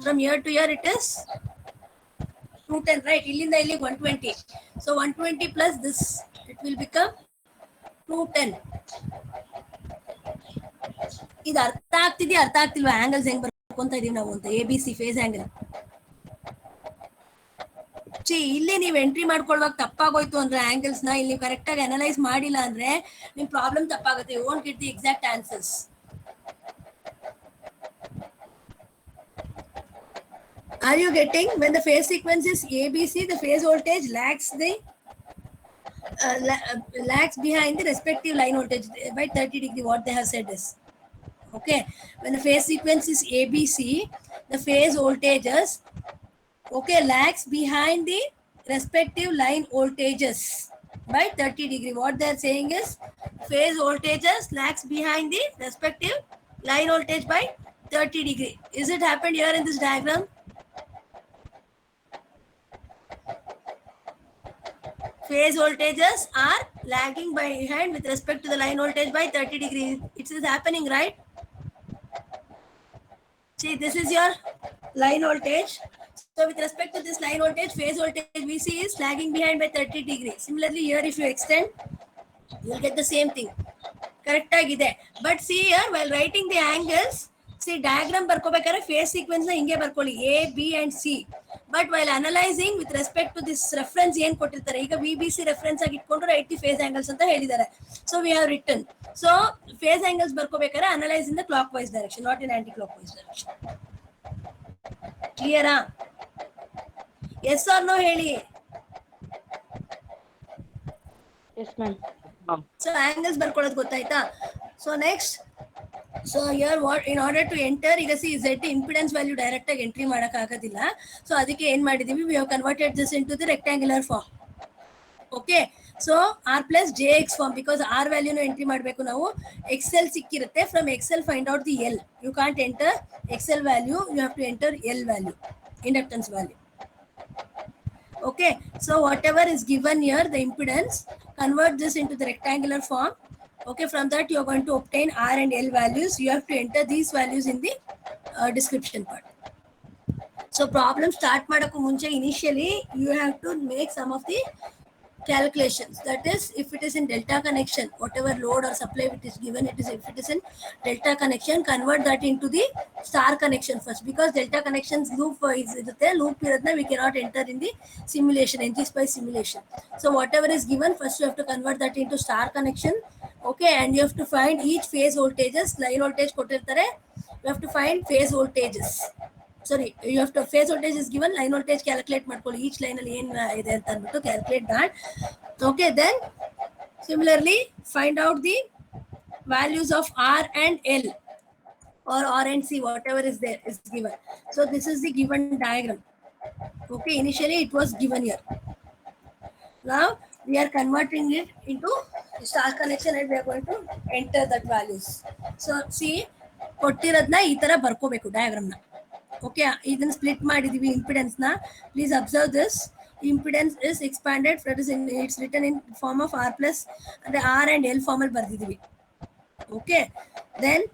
Speaker 1: From here to here it is 210, right? Illinda illi 120. So 120 plus this, it will become 210. ಇದು ಅರ್ಥ ಆಗ್ತಿಲ್ವಾ angles ಹೆಂಗ್ ಬರ್ಕೊಂತ ಇದೀವಿ ನಾವು ಅಂತ ABC phase angle. ಇಲ್ಲಿ ನೀವು entry ಮಾಡ್ಕೊಳ್ವಾಗ ತಪ್ಪಾಗೋಯ್ತು ಅಂದ್ರೆ angles ನ ಇಲ್ಲಿ ಕರೆಕ್ಟ್ ಆಗಿ ಅನಲೈಸ್ ಮಾಡಿಲ್ಲ ಅಂದ್ರೆ ನಿಮ್ ಪ್ರಾಬ್ಲಮ್ ತಪ್ಪಾಗುತ್ತೆ. You won't get the exact answers. Are you getting? When the phase sequence is ABC, the phase voltage lags behind the respective line voltage by 30 degree. What they have said is, okay, when the phase sequence is ABC, the phase voltages, okay, lags behind the respective line voltages by 30 degree. What they are saying is, phase voltages lags behind the respective line voltage by 30 degree. Is it happened here in this diagram? Phase voltages are lagging behind with respect to the line voltage by 30 degrees. It is happening, right? See, this is your line voltage. So with respect to this line voltage, phase voltage VC is lagging behind by 30 degrees. Similarly, here if you extend, you will get the same thing. Correct agide. But see here, while writing the angles, see diagram ಬರ್ಕೋಬೇಕಾದ್ರೆ phase sequence ನ ಹಿಂಗೆ ಬರ್ಕೊಳ್ಳಿ A, B and C. But while analyzing with respect to this reference ಏನ್ ಕೊಟ್ಟಿರ್ತಾರೆ, ಈಗ VBC reference ಆಗಿ ಇಟ್ಕೊಂಡು 80 phase angles ಅಂತ ಹೇಳಿದ್ದಾರೆ. So we have written. So phase angles ಬರ್ಕೋಬೇಕಾದ್ರೆ analyze in the clockwise direction, not in anti-clockwise direction. Clear? Yes or no ಹೇಳಿ.
Speaker 6: Yes, ma'am.
Speaker 1: So angles ಬರ್ಕೊಳ್ಳೋದು ಗೊತ್ತಾಯ್ತಾ? So next. So here what, in order to enter, ಈಗ see Z impedance value direct ಆಗಿ entry ಮಾಡಕ್ ಆಗೋದಿಲ್ಲ. So ಅದಕ್ಕೆ ಏನ್ ಮಾಡಿದೀವಿ, we have converted this into the rectangular form. Okay, so R plus JX form, because R value ನ entry ಮಾಡಬೇಕು ನಾವು. XL ಸಿಕ್ಕಿರುತ್ತೆ, from XL find out the L. You can't enter XL value, you have to enter L value, inductance value. Okay, so whatever is given here, the impedance, convert this into the rectangular form. Okay, from that you are going to obtain R and L values. You have to enter these values in the description part. So problem start ಮಾಡಕ್ಕೂ ಮುಂಚೆ initially you have to make some of the calculations. That is, if it is in delta connection, whatever load or supply it is given, if it is in delta connection, convert that into the star connection first, because delta connections loop is irutte, loop iradna we cannot enter in the simulation, ngSpice simulation. So whatever is given, first you have to convert that into star connection. Okay, and you have to find each phase voltages. Line voltage ಕೊಟ್ಟಿರ್ತಾರೆ, you have to find phase voltages. Sorry, you have to, phase voltage is given, line voltage calculate ಮಾಡ್ಕೊಳ್ಳಿ, each line ಅಲ್ಲಿ ಏನು ಇದೆ ಅಂತ ಅಂದ್ಬಿಟ್ಟು calculate that. Okay, then similarly find out the values of R and L, or R and C, whatever is there is given. So this is the given diagram. Okay, initially it was given here. Now we are converting it into star connection and we are going to enter that values. So see, ಕೊಟ್ಟಿರೋದನ್ನ ಈ ತರ ಬರ್ಕೋಬೇಕು diagram ನ. Okay, ಇದನ್ನ split ಮಾಡಿದೀವಿ impedance ನ. Please observe this. Impedance is expanded, it's written in form of R plus, ಅಂದ್ರೆ R and L form ಅಲ್ಲಿ ಬರ್ದಿದೀವಿ. Okay, then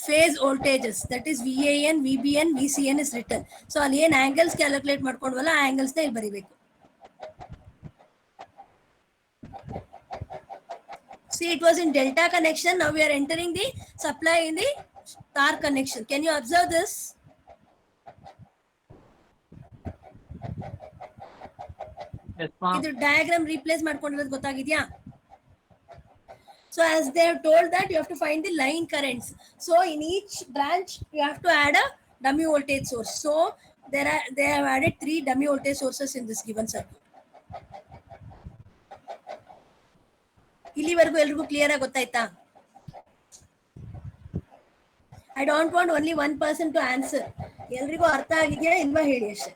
Speaker 1: phase voltages, that is VAN, VBN, VCN is written. So ಅಲ್ಲಿ ಏನ್ angles calculate ಮಾಡ್ಕೊಂಡ್ವಲ್ಲ ಆ angles ನ ಇಲ್ಲಿ ಬರೀಬೇಕು. See, it was in delta connection. Now we are entering the supply in the star connection. Can you observe this?
Speaker 3: Yes, ma'am.
Speaker 1: ಇದು diagram replace ಮಾಡ್ಕೊಂಡಿರೋದು ಗೊತ್ತಾಗಿದ್ಯಾ? So as they have told that you have to find the line currents. So in each branch you have to add a dummy voltage source. So they have added 3 dummy voltage sources in this given circuit. ಇಲ್ಲಿವರೆಗೂ ಎಲ್ರಿಗೂ clear ಆಗಿ ಗೊತ್ತಾಯ್ತಾ? I don't want only 1% to answer. ಎಲ್ರಿಗೂ ಅರ್ಥ ಆಗಿದೆಯಾ ಇಲ್ವಾ ಹೇಳಿ ಅಷ್ಟೇ.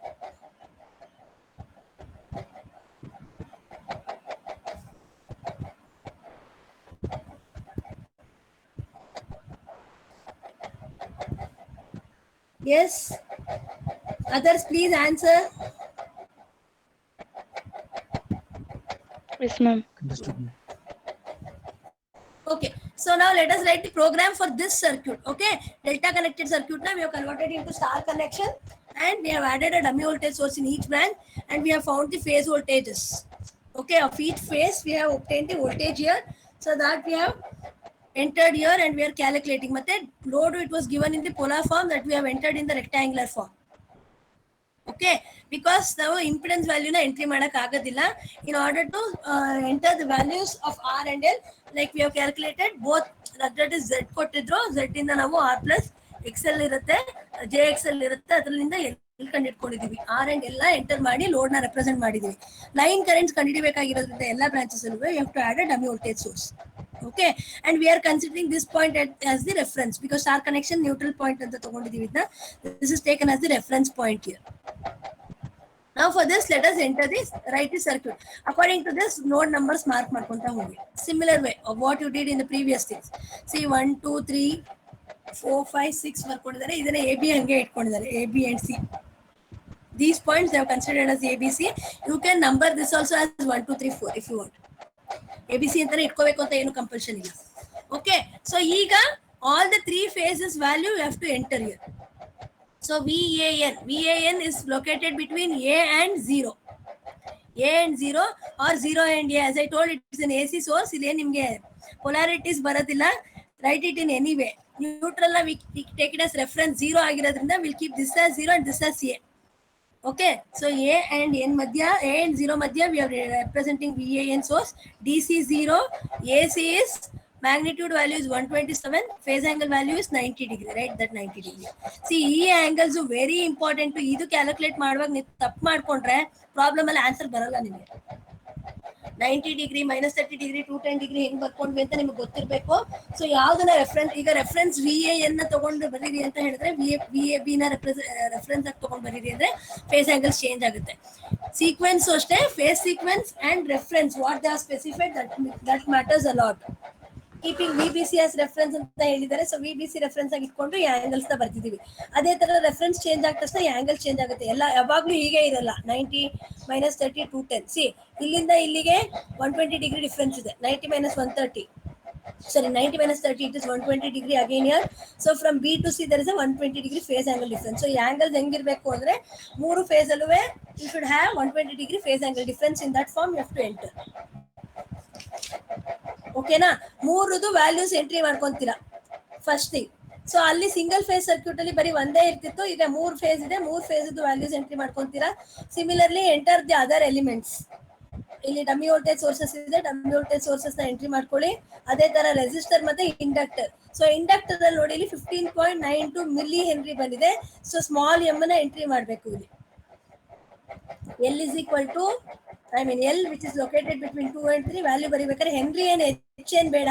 Speaker 1: Yes, others please answer.
Speaker 6: Yes, ma'am.
Speaker 2: Understood.
Speaker 1: Okay, So now let us write the program for this circuit. Okay, delta connected circuit now we have converted into star connection, and we have added a dummy voltage source in each branch, and we have found the phase voltages. Okay, of each phase we have obtained the voltage here, so that we have entered here and we are calculating. Method load, it was given in the polar form, that we have entered in the rectangular form. Okay, because now impedance value na entry madak agadilla. In order to enter the values of R and L, like we have calculated both, that is Z ಕೊಟ್ಟಿದ್ರು, Z ಇಂದ ನಾವು R plus XL ಇರುತ್ತೆ, JXL ಇರುತ್ತೆ, ಅದರಿಂದ L ಕಂಡು ಇಟ್ಕೊಂಡಿದೀವಿ. R and L enter ಮಾಡಿ load ನ represent ಮಾಡಿದೀವಿ. ಲೈನ್ ಕರೆಂಟ್ಸ್ ಕಂಡುಹಿಡಿಯಬೇಕಾಗಿರೋದ್ರಿಂದ ಎಲ್ಲ ಬ್ರಾಂಚಸ್ ಅಲ್ಲೂ you have to add a dummy voltage source. Okay, and we are considering this point as the reference, because star connection neutral point anta ತಗೊಂಡಿದೀವಿ ಇದನ್ನ. This is taken as the reference point here. Now for this, let us enter this, write the circuit. According to this, node numbers mark ಮಾಡ್ಕೊಂತ ಹೋಗಿ. Similar way of what you did in the previous things. See 1, 2, 3, 4, 5, 6 ಬರ್ಕೊಂಡಿದ್ದಾರೆ. ಇದನ್ನ AB ಹಂಗೆ ಇಟ್ಕೊಂಡಿದ್ದಾರೆ, AB and C. These points they have considered as ABC. You can number this also as 1, 2, 3, 4 if you want. ABC ಅಂತಾನೆ ಇಟ್ಕೋಬೇಕು ಅಂತ ಏನು compulsion ಇಲ್ಲ. Okay, so ಈಗ all the three phases value you have to enter here. So VAN is located between A and 0. A and 0 or 0 and A. As I told, it is an AC source. ಇಲ್ಲಿ ನಿಮಗೆ polarities ಬರೋದಿಲ್ಲ. Write it in any way. Neutral we take it as reference 0 ಆಗಿರೋದ್ರಿಂದ we'll keep this as 0 and this as A. Okay, so A and N madhya, A and 0 madhya we are representing VAN source. DC 0, AC is magnitude value is 127, phase angle value is 90 degree, right? That 90 degree. See, ಈ angles very important to ಇದು calculate ಮಾಡುವಾಗ ನೀವು ತಪ್ಪು ಮಾಡ್ಕೊಂಡ್ರೆ problem ಅಲ್ಲಿ answer ಬರಲ್ಲ ನಿಮಗೆ. 90 degree, -30 degree, 210 degree ಹೆಂಗ್ ಬರ್ಕೊಂಡ್ವಿ ಅಂತ ನಿಮ್ಗೆ ಗೊತ್ತಿರಬೇಕು. ಸೊ ಯಾವ್ದನ್ನ ರೆಫರೆನ್ಸ್, ಈಗ ರೆಫರೆನ್ಸ್ VAN ನ ತಗೊಂಡು ಬರೀರಿ ಅಂತ ಹೇಳಿದ್ರೆ VAB ನ ರೆಫರೆನ್ಸ್ ಆಗಿ ತಗೊಂಡು ಬರೀರಿ ಅಂದ್ರೆ ಫೇಸ್ ಆಂಗಲ್ಸ್ ಚೇಂಜ್ ಆಗುತ್ತೆ. ಸೀಕ್ವೆನ್ಸ್ ಅಷ್ಟೇ, phase sequence and reference what they are specified, that matters a lot. Keeping VBC as reference ಅಂತ ಹೇಳಿದ್ದಾರೆ. ಸೊ VBC ರೆಫರೆನ್ಸ್ ಆಗಿ ಇಟ್ಕೊಂಡು ಈ ಆಂಗಲ್ಸ್ ನ ಬರ್ತಿದೀವಿ. ಅದೇ ತರ ರೆಫರೆನ್ಸ್ ಚೇಂಜ್ ಆದ ತಕ್ಷಣ ಈ ಆಂಗಲ್ ಚೇಂಜ್ ಆಗುತ್ತೆ. ಎಲ್ಲ ಯಾವಾಗ್ಲೂ ಹೀಗೆ ಇರಲ್ಲ. 90, -30, 210. ಸಿ ಇಲ್ಲಿಂದ ಇಲ್ಲಿಗೆ 120 ಡಿಗ್ರಿ ಡಿಫ್ರೆನ್ಸ್ ಇದೆ. 90 - 130, sorry 90 - 30, it is 120 degree again here. So from B to C there is a 120 degree phase angle difference. So ಈ angles ಹೆಂಗಿರ್ಬೇಕು ಅಂದ್ರೆ ಮೂರು ಫೇಸ್ ಅಲ್ಲೂ you should have 120 degree phase angle difference. In that form you have to enter. ಓಕೆನಾ, ಮೂರುದು values entry ಮಾಡ್ಕೊಂತೀರಾ first thing. So ಅಲ್ಲಿ single phase circuit ಅಲ್ಲಿ ಬರೀ ಒಂದೇ ಇರ್ತಿತ್ತು, ಈಗ 3 ಫೇಸ್ ಇದೆ, 3 ಫೇಸ್ ವ್ಯಾಲ್ಯೂಸ್ ಎಂಟ್ರಿ ಮಾಡ್ಕೊಂತೀರಾ. Similarly enter the other elements. ಇಲ್ಲಿ ಡಮ್ಮಿ ವೋಲ್ಟೇಜ್ ಸೋರ್ಸಸ್ ಇದೆ, ಡಮ್ಮಿ ವೋಲ್ಟೇಜ್ ಸೋರ್ಸಸ್ ನ ಎಂಟ್ರಿ ಮಾಡ್ಕೊಳ್ಳಿ. ಅದೇ ತರ ರೆಸಿಸ್ಟರ್ ಮತ್ತೆ ಇಂಡಕ್ಟರ್. ಸೊ ಇಂಡಕ್ಟರ್ ಅಲ್ಲಿ ನೋಡಿ ಇಲ್ಲಿ 15.92 ಮಿಲಿ ಹೆನ್ರಿ ಬಂದಿದೆ. ಸೊ ಸ್ಮಾಲ್ ಎಮ್ ನ ಎಂಟ್ರಿ ಮಾಡಬೇಕು ಇಲ್ಲಿ. L is equal to, I mean L which is located between 2 and 3 value ಬರಿಬೇಕಾದ್ರೆ henry ಏನ್ H ಏನ್ ಬೇಡ,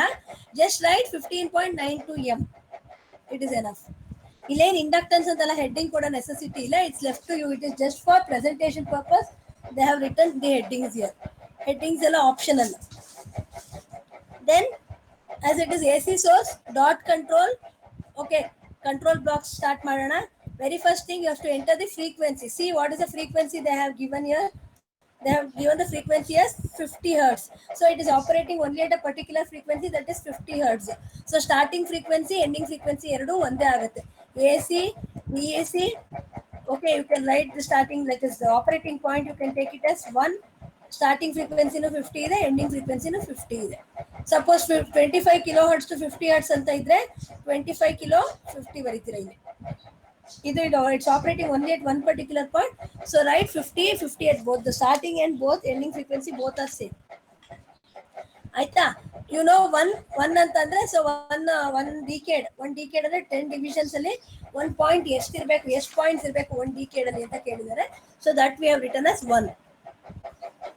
Speaker 1: just write 15.92 m. It is enough. ಇಲ್ಲೇನ್ ಇಂಡಕ್ಟನ್ಸ್ ಅಂತೆಲ್ಲ ಹೆಡ್ಡಿಂಗ್ ಕೂಡ ನೆಸೆಸಿಟಿ ಇಲ್ಲ. It's left to you. It is just for presentation purpose. They have written the headings here. Headings ಎಲ್ಲ optional. Then as it is AC source, dot control. Okay, control blocks start ಮಾಡೋಣ. Very first thing you have to enter the frequency. See what is the frequency they have given here. They have given the frequency as 50 hertz. So it is operating only at a particular frequency, that is 50 hertz. So starting frequency, ending frequency eradu ಒಂದೇ ಆಗುತ್ತೆ. AC, VAC. Okay, you can write the starting, like is the operating point, you can take it as 1. Starting frequency nu 50 ಇದೆ, ending frequency nu 50 ಇದೆ. Suppose 25 kilohertz to 50 hertz ಅಂತ ಇದ್ರೆ 25 kilo 50 ಬರೀತೀರಾ ಇಲ್ಲಿ. ಇದು it's operating only at one particular point. So write 50 at both the starting and both ending frequency, both are same. ಆಯ್ತಾ? You know 1 ಅಂತಂದ್ರೆ so one decade ಅಂದ್ರೆ 10 divisions ಅಲ್ಲಿ 1 point ಎಷ್ಟಿರ್ಬೇಕು, ಎಷ್ಟು points ಇರಬೇಕು 1 decade ಅಲ್ಲಿ ಅಂತ ಕೇಳಿದ್ದಾರೆ. So that we have written as 1.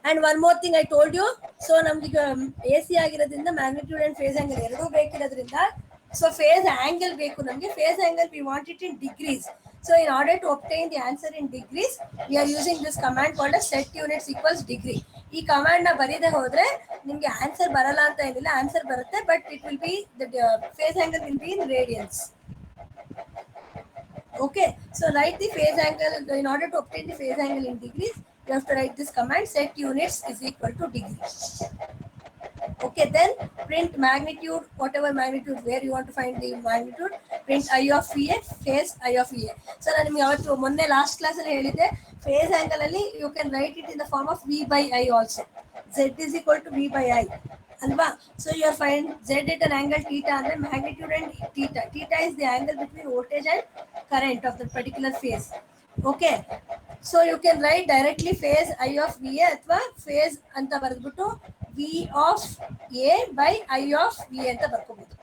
Speaker 1: And one more thing I told you. So ನಮ್ಗೆ AC ಆಗಿರೋದ್ರಿಂದ ಮ್ಯಾಗ್ನಿಟ್ಯೂಡ್ ಅಂಡ್ ಫೇಸ್ ಆಂಗಲ್ ಎರಡೂ ಬೇಕಿರೋದ್ರಿಂದ so phase angle ಬೇಕು ನಮಗೆ. phase angle we want it in degrees. So in order to obtain the answer in degrees, we are using this command called as set units equals degree. ಈ command ನ ಬರೀದೆ ಹೋದ್ರೆ ನಿಮ್ಗೆ answer ಬರಲ್ಲ ಅಂತ ಏನಿಲ್ಲ, answer ಬರುತ್ತೆ, but it will be the phase angle will be in radians. Okay, so write the phase angle. In order to obtain the phase angle in degrees, you have to write this command, set units is equal to degree. Okay, then print magnitude, whatever magnitude, where you want to find the magnitude, print I of VA, phase I of VA. So ನಾನು ನಿಮ್ಗೆ ಅವತ್ತು ಮೊನ್ನೆ last class ಅಲ್ಲಿ ಹೇಳಿದ್ದೆ, phase angle ಅಲ್ಲಿ you can write it in the form of V by I also. Z is equal to V by I ಅಲ್ವಾ? So you are find Z at an angle theta ಅಂದ್ರೆ magnitude and theta. Theta is the angle between voltage and current of the particular phase. Okay, so you can write directly phase I of VA ಅಥವಾ phase ಅಂತ ಬರೆದ್ಬಿಟ್ಟು V of A by I of V ಅಂತ ಬರ್ಕೋಬಹುದು,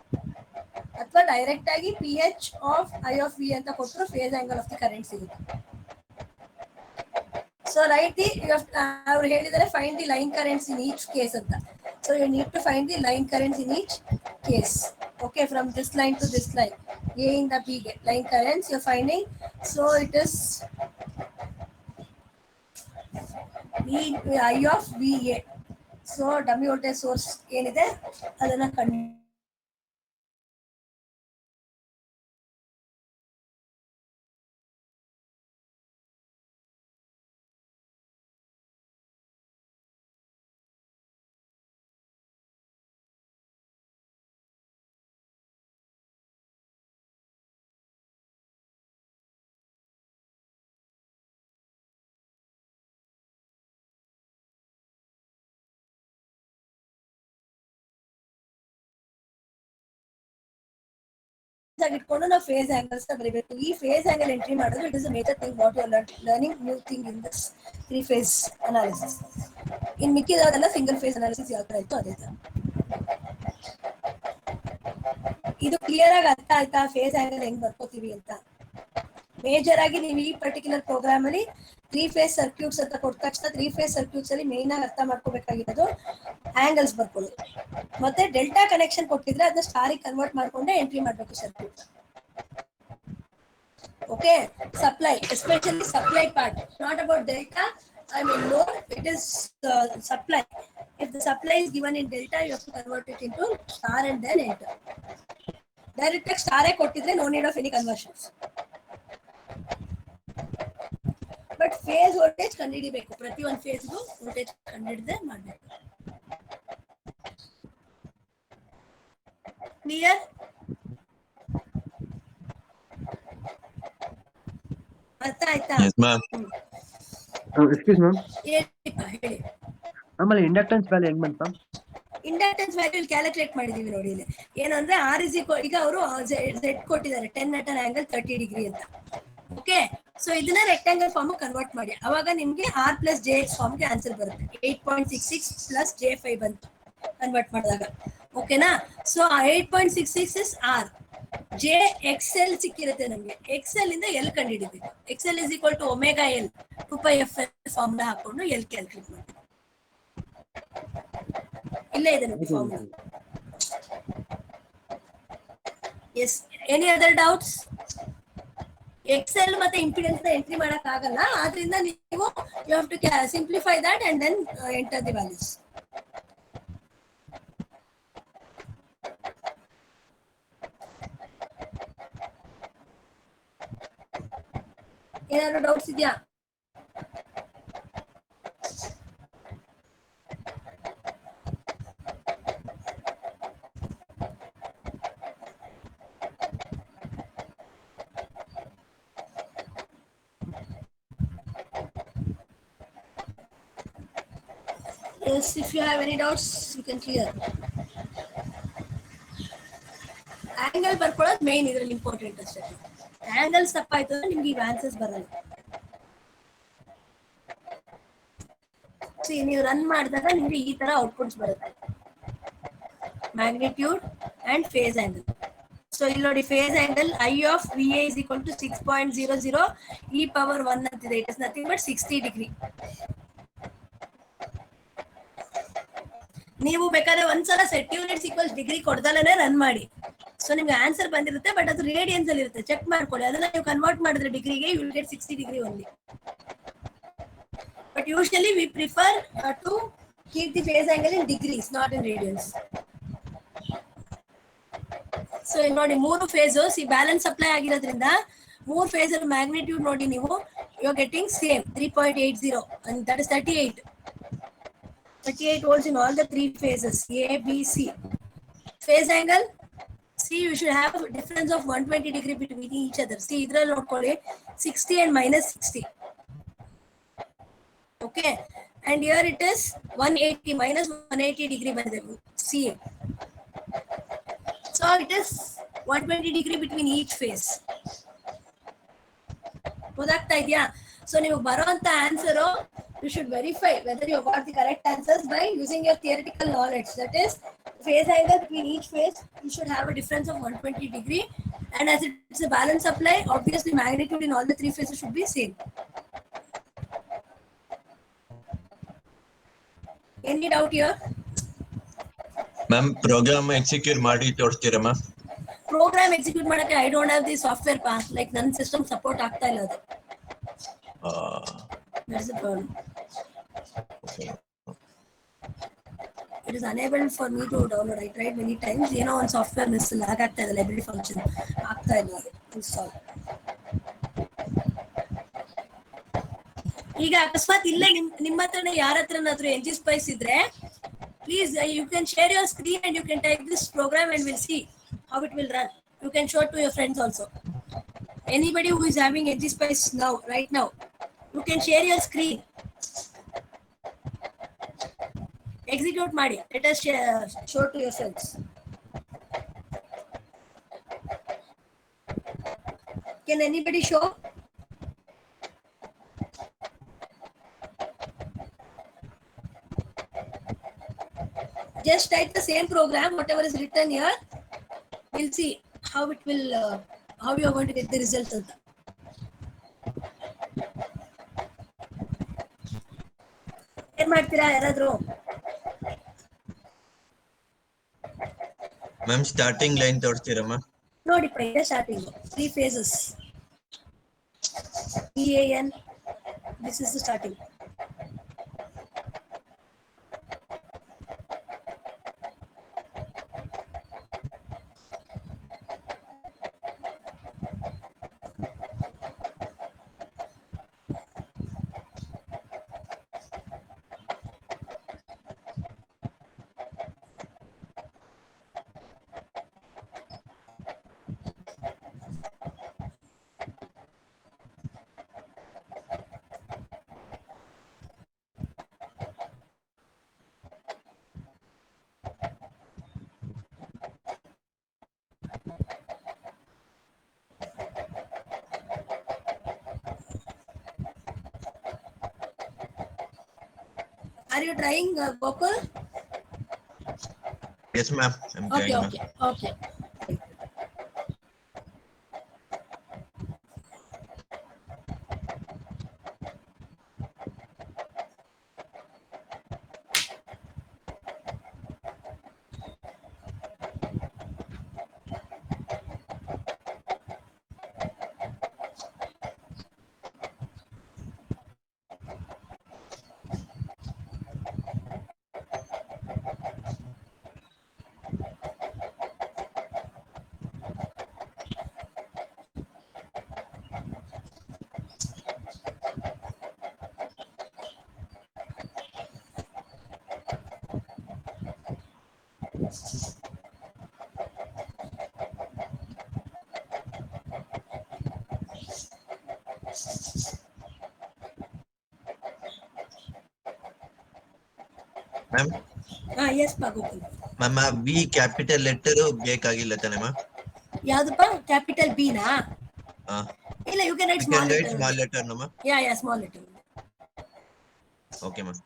Speaker 1: ಅಥವಾ direct ಆಗಿ PH of I of V ಅಂತ ಕೊಟ್ಟರು phase angle of the current ಸಿಗುತ್ತೆ. So right ಅವ್ರು ಹೇಳಿದರೆ find the line currents in each case ಅಂತ. So you need to find the line currents in each case. Okay, from this line to this line, A ಇಂದ B ಗೆ line currents you finding. So it is I of VA. So dummy voltage source ಏನಿದೆ ಅದನ್ನ ಕಂಡು ಇಟ್ಕೊಂಡು ನಾವು phase angles ಬರೀಬೇಕು. ಈ phase angle entry ಮಾಡೋದು it is a major thing what you are learning new thing in this 3 phase analysis. ಇನ್ ಮಿಕ್ಕಿದವರೆಲ್ಲ ಸಿಂಗಲ್ ಫೇಸ್ ಅನಾಲಿಸಿಸ್ ಯಾವ ತರ ಇತ್ತು ಅದೇ ತರ. ಇದು ಕ್ಲಿಯರ್ ಆಗಿ ಅರ್ಥ ಆಯ್ತಾ ಫೇಸ್ ಆಂಗಲ್ ಹೆಂಗ್ ಬರ್ಕೋತೀವಿ ಅಂತ? ಮೇಜರ್ ಆಗಿ ನೀವು ಈ ಪರ್ಟಿಕ್ಯುಲರ್ ಪ್ರೋಗ್ರಾಮ್ ಅಲ್ಲಿ 3 phase ಸರ್ಕ್ಯೂಟ್ಸ್ ಅಂತ ಕೊಟ್ಟ ತಕ್ಷಣ 3 phase ಸರ್ಕ್ಯೂಟ್ಸ್ ಅಲ್ಲಿ ಮೇನ್ ಆಗಿ ಅರ್ಥ ಮಾಡ್ಕೋಬೇಕಾಗಿರೋದು ಆಂಗಲ್ಸ್ ಬರ್ಕೊಳ್ಳೋದು. ಮತ್ತೆ ಡೆಲ್ಟಾ ಕನೆಕ್ಷನ್ ಕೊಟ್ಟಿದ್ರೆ ಅದನ್ನ ಸ್ಟಾರಿಗೆ ಕನ್ವರ್ಟ್ ಮಾಡ್ಕೊಂಡೆ ಎಂಟ್ರಿ ಮಾಡಬೇಕು circuit. Okay, supply, especially supply part, not about delta. I mean load, it is supply. If the supply is given in delta, you have to convert it into star and then enter. Direct star ಕೊಟ್ಟಿದ್ರೆ no need of any conversions. But phase voltage ಕಂಡುಹಿಡಿಬೇಕು, ಪ್ರತಿ ಒಂದು ಫೇಸ್ಗೂ voltage ಕಂಡುಹಿಡಿದೇ ಮಾಡಬೇಕು. Clear? ಅರ್ಥ ಆಯ್ತಾ?
Speaker 5: Yes, ma'am.
Speaker 2: Excuse ma'am,
Speaker 1: ಹೇಳಿ.
Speaker 2: ಆಮೇಲೆ inductance value ಹೆಂಗ್ ಬಂತು?
Speaker 1: ಇಂಡಕ್ಟೆನ್ಸ್ ವ್ಯಾಲ್ಯೂ ಕ್ಯಾಲ್ಕುಲೇಟ್ ಮಾಡಿದೀವಿ ನೋಡಿ ಇಲ್ಲಿ. ಏನಂದ್ರೆ R is equal, ಈಗ ಅವರು Z ಕೊಟ್ಟಿದ್ದಾರೆ 10 at an angle 30 degree ಅಂತ. ಓಕೆ, ಸೊ ಇದನ್ನ ರೆಕ್ಟಾಂಗಲ್ ಫಾರ್ಮ್ ಕನ್ವರ್ಟ್ ಮಾಡಿ, ಅವಾಗ ನಿಮ್ಗೆ R plus JX ಫಾರ್ಮ್ಗೆ ಆನ್ಸರ್ ಬರುತ್ತೆ. 8.66 plus J5 ಬಂತು ಕನ್ವರ್ಟ್ ಮಾಡಿದಾಗ. ಓಕೆನಾ? So 8.66 is R. J XL ಸಿಕ್ಕಿರುತ್ತೆ ನಮ್ಗೆ. XL ಇಂದ L ಕಂಡು ಹಿಡಿಬೇಕು. XL is equal to omega L 2πfl formula ಹಾಕೊಂಡು L ಕ್ಯಾಲ್ಕುಲೇಟ್ ಮಾಡಿ. ಇಲ್ಲೇ ಇದೆ ನೋಡಿ formula. Yes, any other doubts? Excel ಮತ್ತೆ ಇಂಪಿಡೆನ್ಸ್ ಎಂಟ್ರಿ ಮಾಡಕ್ ಆಗಲ್ಲ, ಆದ್ರಿಂದ ನೀವು you have to simplify that and then enter the values. ಏನಾದ್ರು ಡೌಟ್ಸ್ ಇದೆಯಾ? Yes, if you have any doubts, you can clear. Angle ಬರ್ಕೊಳ್ಳೋದು ಮೇನ್ ಇದರಲ್ಲಿ ಇಂಪಾರ್ಟೆಂಟ್ ಅಷ್ಟೇ. ಆಂಗಲ್ಸ್ ತಪ್ಪಾಯ್ತು ಅಂದ್ರೆ ನಿಮ್ಗೆ ಈಗ ಆನ್ಸರ್ಸ್ ಬರಲ್ಲ. ನೀವು ರನ್ ಮಾಡಿದಾಗ ನಿಮ್ಗೆ ಈ ತರ ಔಟ್ಪುಟ್ಸ್ ಬರುತ್ತೆ, magnitude and phase angle. So ಇಲ್ಲಿ ನೋಡಿ, phase angle I of VA is equal to 6.00 e power 1 ಅಂತಿದೆ. It is nothing but 60 degree. ನೀವು ಬೇಕಾದ್ರೆ ಒಂದ್ಸಲ ಸೆಟ್ ಯೂನಿಟ್ಸ್ ಈಕ್ವಲ್ಸ್ ಡಿಗ್ರಿ ಕೊಡ್ದಲೇ ರನ್ ಮಾಡಿ. ಸೊ ನಿಮ್ಗೆ ಆನ್ಸರ್ ಬಂದಿರುತ್ತೆ, ಬಟ್ ಅದು ರೇಡಿಯನ್ಸ್ ಅಲ್ಲಿ ಇರುತ್ತೆ, ಚೆಕ್ ಮಾಡ್ಕೊಳ್ಳಿ. ಅದನ್ನ ನೀವು ಕನ್ವರ್ಟ್ ಮಾಡಿದ್ರೆ ಡಿಗ್ರಿಗೆ you will get 60 degree only. But usually we prefer to keep the phase angle in degrees, not in radians. So ನೋಡಿ, 3 ಫೇಸಸ್ ಈ ಬ್ಯಾಲೆನ್ಸ್ ಸಪ್ಲೈ ಆಗಿರೋದ್ರಿಂದ 3 ಫೇಸ್ ಮ್ಯಾಗ್ನಿಟ್ಯೂಡ್ ನೋಡಿ ನೀವು, you are getting same 3.80 and that is 38. 38 volts in all the three phases A, B, C. Phase angle, see, you should have a difference of 120 degree between each other. See, idral notಕೊಳ್ಳಿ 60 and minus 60. Okay, and here it is 180 minus 180 degree ಬಂದಿದೆ. See, so it is 120 degree between each phase. ಗೊತ್ತಾಗ್ತಾ ಇದೆಯಾ? So ನೀವು ಬರುವಂತ answer you should verify whether you got the correct answers by using your theoretical knowledge. That is, phase angle between each phase, you should have a difference of 120 degree, and as it's a balance supply, obviously magnitude in all the three phases should be same. Any doubt here?
Speaker 5: Ma'am program execute ಮಾಡಿ ತೋರಿಸ್ತೀರಾ ma'am?
Speaker 1: Program execute ಮಾಡಕ್ಕೆ I don't have the software pa, like ನನ್ನ system support ಆಗ್ತಾ ಇಲ್ಲ ಅದು. That's the problem. It is unable for me to download. I tried many times. ಏನೋ ಒಂದು software miss lag ಆಗ್ತಾ ಇದೆ, ಲೈಬ್ರರಿ ಫಂಕ್ಷನ್ ಆಗ್ತಾ ಇಲ್ಲ ಇನ್ಸ್ಟಾಲ್. ಈಗ ಅಕಸ್ಮಾತ್ ಇಲ್ಲೇ ನಿಮ್ಮ ಹತ್ರನೇ ಯಾರ ಹತ್ರನಾದ್ರೂ NG Spice ಇದ್ರೆ, please you can share your screen and you can type this program and we'll see how it will run. You can show it to your friends also. Anybody who is having NG Spice now, right now, you can share your screen. Execute ಮಾಡಿ. Let us show to your friends. Can anybody show? Just type the same program, whatever is written here. We'll see how it will, how you are going to get the result of that. ಏನ್ ಮಾಡ್ತೀರಾ ಯಾರಾದ್ರೂ?
Speaker 5: Ma'am starting line ತೋರಿಸ್ತೀರಾ ma'am?
Speaker 1: ನೋಡಿಪ್ಪ, ಇದೆ starting 3 phases. EAN, this is the starting. Are you trying, Gokul?
Speaker 5: Yes ma'am, I'm
Speaker 1: Okay,
Speaker 5: trying
Speaker 1: okay, okay.
Speaker 5: ma'am.
Speaker 1: Yes, Gokul.
Speaker 5: Ma'am B capital letter ಬೇಕಾಗಿಲ್ಲ ತಾನೆ ma'am?
Speaker 1: ಯಾವ್ದಪ್ಪ? Capital B ನಾ? ಇಲ್ಲ, you can write small letter.
Speaker 5: Small letter no ma'am?
Speaker 1: Yeah, small letter.
Speaker 5: Okay ma'am.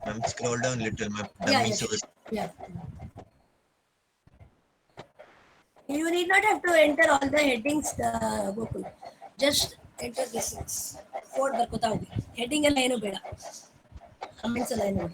Speaker 5: Ma'am, scroll down little ma'am. Dummy source.
Speaker 1: Yeah. You need not have to enter all the headings, Gokul. Just enter this things. Code ಬರ್ಕೋತಾ ಹೋಗಿ. Heading ಎಲ್ಲ ಏನು ಬೇಡ. Comments ಎಲ್ಲ ಏನು ಬೇಡ.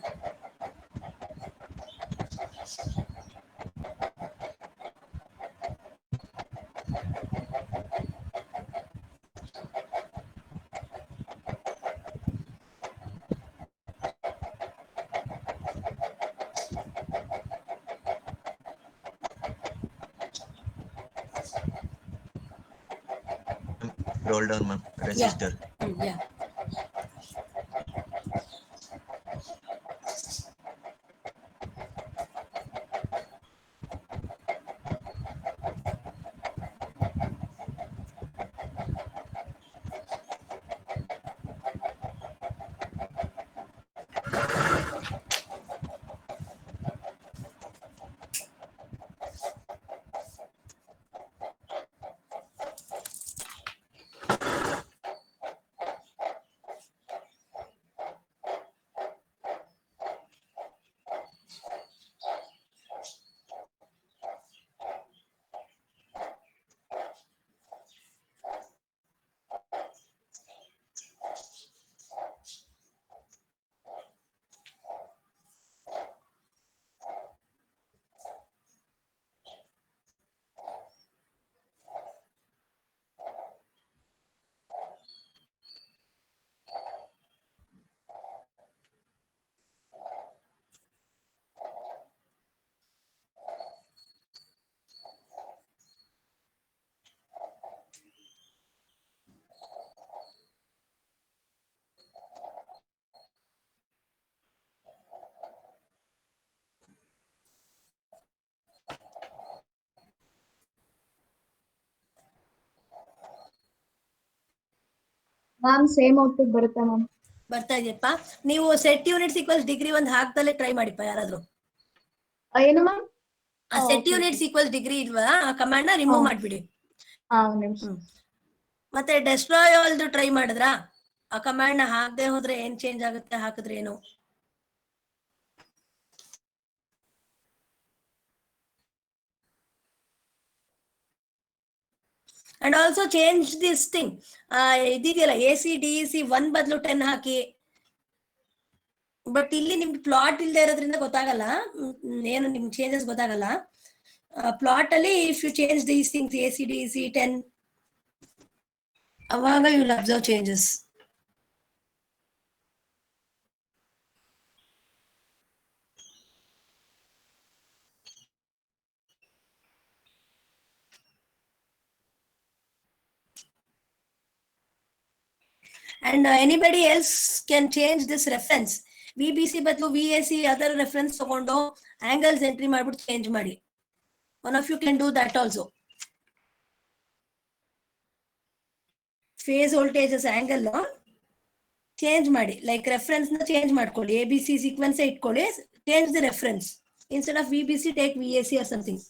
Speaker 5: roll down, ma'am. Resistor.
Speaker 1: Yeah.
Speaker 4: Ma'am same output ಬರುತ್ತೆ ma'am.
Speaker 1: ಬರ್ತಾ ಇದೆಯಪ್ಪ. ನೀವು ಸೆಟ್ ಯೂನಿಟ್ಸ್ ಈಕ್ವಲ್ಸ್ ಡಿಗ್ರಿ ಒಂದು ಹಾಕ್ದಲ್ಲೇ ಟ್ರೈ ಮಾಡಿಪ್ಪ ಯಾರಾದ್ರೂ.
Speaker 4: ಏನು ma'am?
Speaker 1: Set units equals degree ಇಲ್ವಾ, ಆ ಕಮಾಂಡ್ ನ ರಿಮೂವ್ ಮಾಡ್ಬಿಡಿ. ಮತ್ತೆ ಡೆಸ್ಟ್ರಾಯ್ ಆಲ್ ಟ್ರೈ ಮಾಡಿದ್ರಾ? ಆ ಕಮಾಂಡ್ ನ ಹಾಕದೆ ಹೋದ್ರೆ ಏನ್ ಚೇಂಜ್ ಆಗುತ್ತೆ, ಹಾಕಿದ್ರೆ ಏನು? And also change this thing. ಇದಿದೆಯಲ್ಲ ACDEC 1 ಬದಲು 10 ಹಾಕಿ. ಬಟ್ ಇಲ್ಲಿ ನಿಮ್ಗೆ ಪ್ಲಾಟ್ ಇಲ್ಲದೆ ಇರೋದ್ರಿಂದ ಗೊತ್ತಾಗಲ್ಲ, ಏನು ನಿಮ್ಗೆ ಚೇಂಜಸ್ ಗೊತ್ತಾಗಲ್ಲ. ಪ್ಲಾಟ್ ಅಲ್ಲಿ if you change these things ACDEC 10, ಅವಾಗ you will observe changes. And anybody else can change this reference. VBC ಬದಲು VAC ಅದರ ರೆಫರೆನ್ಸ್ ತಗೊಂಡು angles entry ಮಾಡ್ಬಿಟ್ಟು ಚೇಂಜ್ ಮಾಡಿ. One of you can do that also. Phase voltages angle change ಮಾಡಿ, like reference ನ change ಮಾಡ್ಕೊಳ್ಳಿ. ABC sequence ಇಟ್ಕೊಳ್ಳಿ, change the reference. Instead of VBC take VAC or something.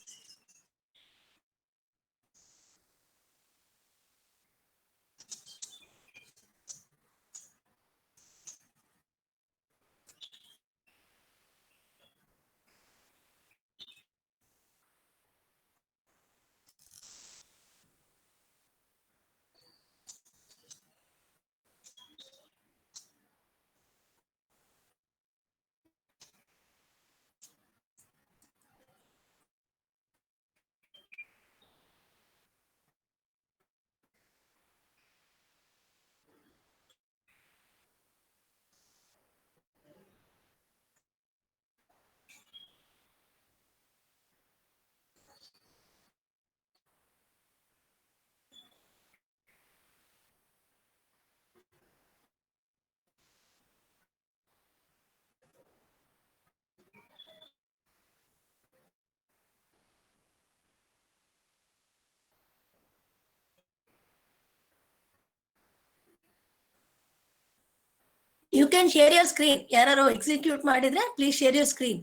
Speaker 1: You can share your screen. ಯಾರು execute ಮಾಡಿದ್ರೆ please share your screen.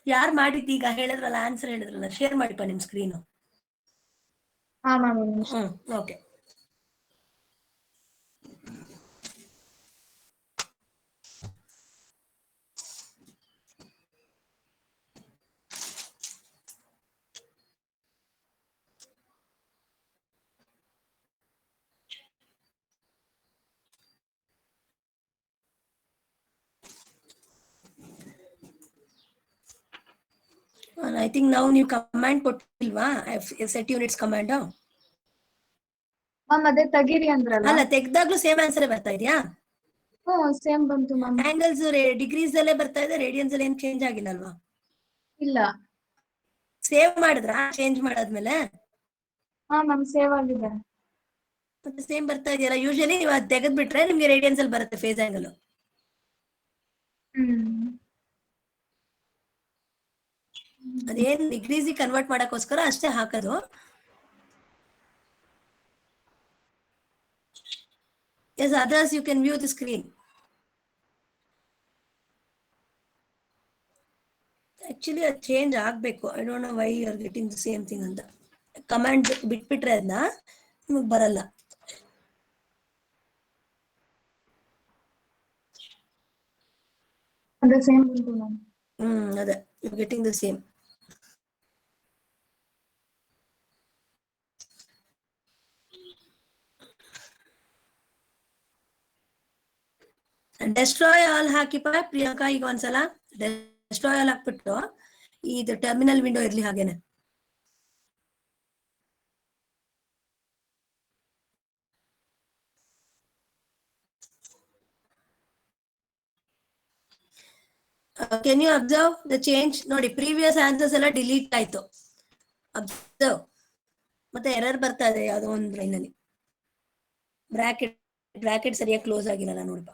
Speaker 1: ಯಾರು ಮಾಡಿದ್ದು ಈಗ ಹೇಳಿದ್ರಲ್ಲ, ಆನ್ಸರ್ ಹೇಳಿದ್ರಲ್ಲ, ಶೇರ್ ಮಾಡಿಪ್ಪ ನಿಮ್ screen. Okay. I think now ನೀವು ಕಮಾಂಡ್ ಕೊಟ್ಟಿಲ್ವಾ set units command?
Speaker 4: ಮ್ಯಾಮ್ ಅದೇ ತೆಗೀರಿ ಅಂದ್ರಲ್ಲ.
Speaker 1: ಅಲ್ಲ ತೆಗ್ದಾಗ್ಲೂ ಸೇಮ್ ಆನ್ಸರ್ ಬರ್ತಾ ಇದೆಯಾ?
Speaker 4: ಸೇಮ್ ಬಂತು ಮ್ಯಾಮ್.
Speaker 1: ಆಂಗಲ್ಸ್ ಡಿಗ್ರೀಸ್ ಅಲ್ಲೇ ಬರ್ತಾ ಇದೆ, ರೇಡಿಯನ್ಸ್ ಅಲ್ಲಿ ಏನ್ ಚೇಂಜ್ ಆಗಿಲ್ಲ ಅಲ್ವಾ?
Speaker 4: ಇಲ್ಲ.
Speaker 1: ಸೇವ್ ಮಾಡಿದ್ರಾ ಚೇಂಜ್ ಮಾಡಾದ್ಮೇಲೆ?
Speaker 4: ಹಾ ಮ್ಯಾಮ್ ಸೇವ್ ಆಗಿದೆ.
Speaker 1: ಮತ್ತೆ ಸೇಮ್ ಬರ್ತಾ ಇದೆಯಲ್ಲ. ಯೂಶಲಿ ನೀವು ಅದು ತೆಗೆದ್ಬಿಟ್ರೆ ನಿಮ್ಗೆ ರೇಡಿಯನ್ಸ್ ಅಲ್ಲಿ ಬರುತ್ತೆ ಫೇಸ್ ಆಂಗಲ್. ಅದೇನ್ ಡಿಗ್ರೀಸ್ ಕನ್ವರ್ಟ್ ಮಾಡಕ್ಕೋಸ್ಕರ ಅಷ್ಟೇ ಹಾಕೋದು. Yes, others you can view the screen. Actually a change ಆಗ್ಬೇಕು. I don't know why you are getting the same thing ಅಂತ. ಕಮಾಂಡ್ ಬಿಟ್ಬಿಟ್ರೆ ಅದನ್ನ ನಿಮಗೆ ಬರಲ್ಲ.
Speaker 4: ಅದೇ ಸೇಮ್ ಬಂತು ಮ್ಯಾಮ್.
Speaker 1: ಅದೇ you getting the same. Destroy all ಹಾಕಿಪ್ಪ ಪ್ರಿಯಾಂಕಾ. ಈಗ ಒಂದ್ಸಲ ಡೆಸ್ಟ್ರಾಯ್ ಆಲ್ ಹಾಕ್ಬಿಟ್ಟು ಇದು ಟರ್ಮಿನಲ್ ವಿಂಡೋ ಇರ್ಲಿ ಹಾಗೇನೆ. Can you observe the change? ನೋಡಿ ಪ್ರೀವಿಯಸ್ ಆನ್ಸರ್ಸ್ ಎಲ್ಲ ಡಿಲೀಟ್ ಆಯ್ತು. ಅಬ್ಸರ್ವ್. ಮತ್ತೆ ಎರರ್ ಬರ್ತಾ ಇದೆ ಯಾವುದೋ ಒಂದು ಲೈನ್ ಅಲ್ಲಿ. ಬ್ರಾಕೆಟ್ ಸರಿಯಾಗಿ ಕ್ಲೋಸ್ ಆಗಿರಲ್ಲ ನೋಡಪ್ಪ.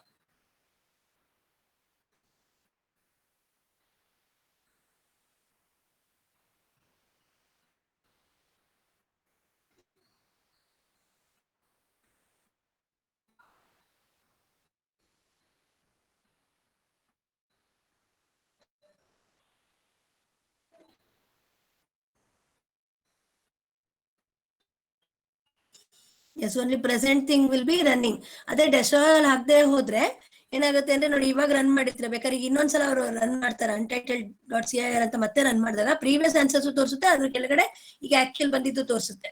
Speaker 1: Yes, only present thing will be running. ಅದೇ ಡೆಸ್ಟ್ರಾಯ್ ಹಾಕದೆ ಹೋದ್ರೆ ಏನಾಗುತ್ತೆ ಅಂದ್ರೆ ನೋಡಿ, ಇವಾಗ ರನ್ ಮಾಡಿದ್ರೆ ಬೇಕಾದ್ರೆ ಇನ್ನೊಂದ್ಸಲ ಅವರು ರನ್ ಮಾಡ್ತಾರೆ untitled.cir ಅಂತ ಮತ್ತೆ ರನ್ ಮಾಡಿದಾಗ ಪ್ರೀವಿಯಸ್ ಆನ್ಸರ್ಸ್ ತೋರಿಸುತ್ತೆ, ಅದ್ರ ಕೆಳಗಡೆ ಈಗ ಆಕ್ಚುಲ್ ಬಂದಿದ್ದು ತೋರಿಸುತ್ತೆ.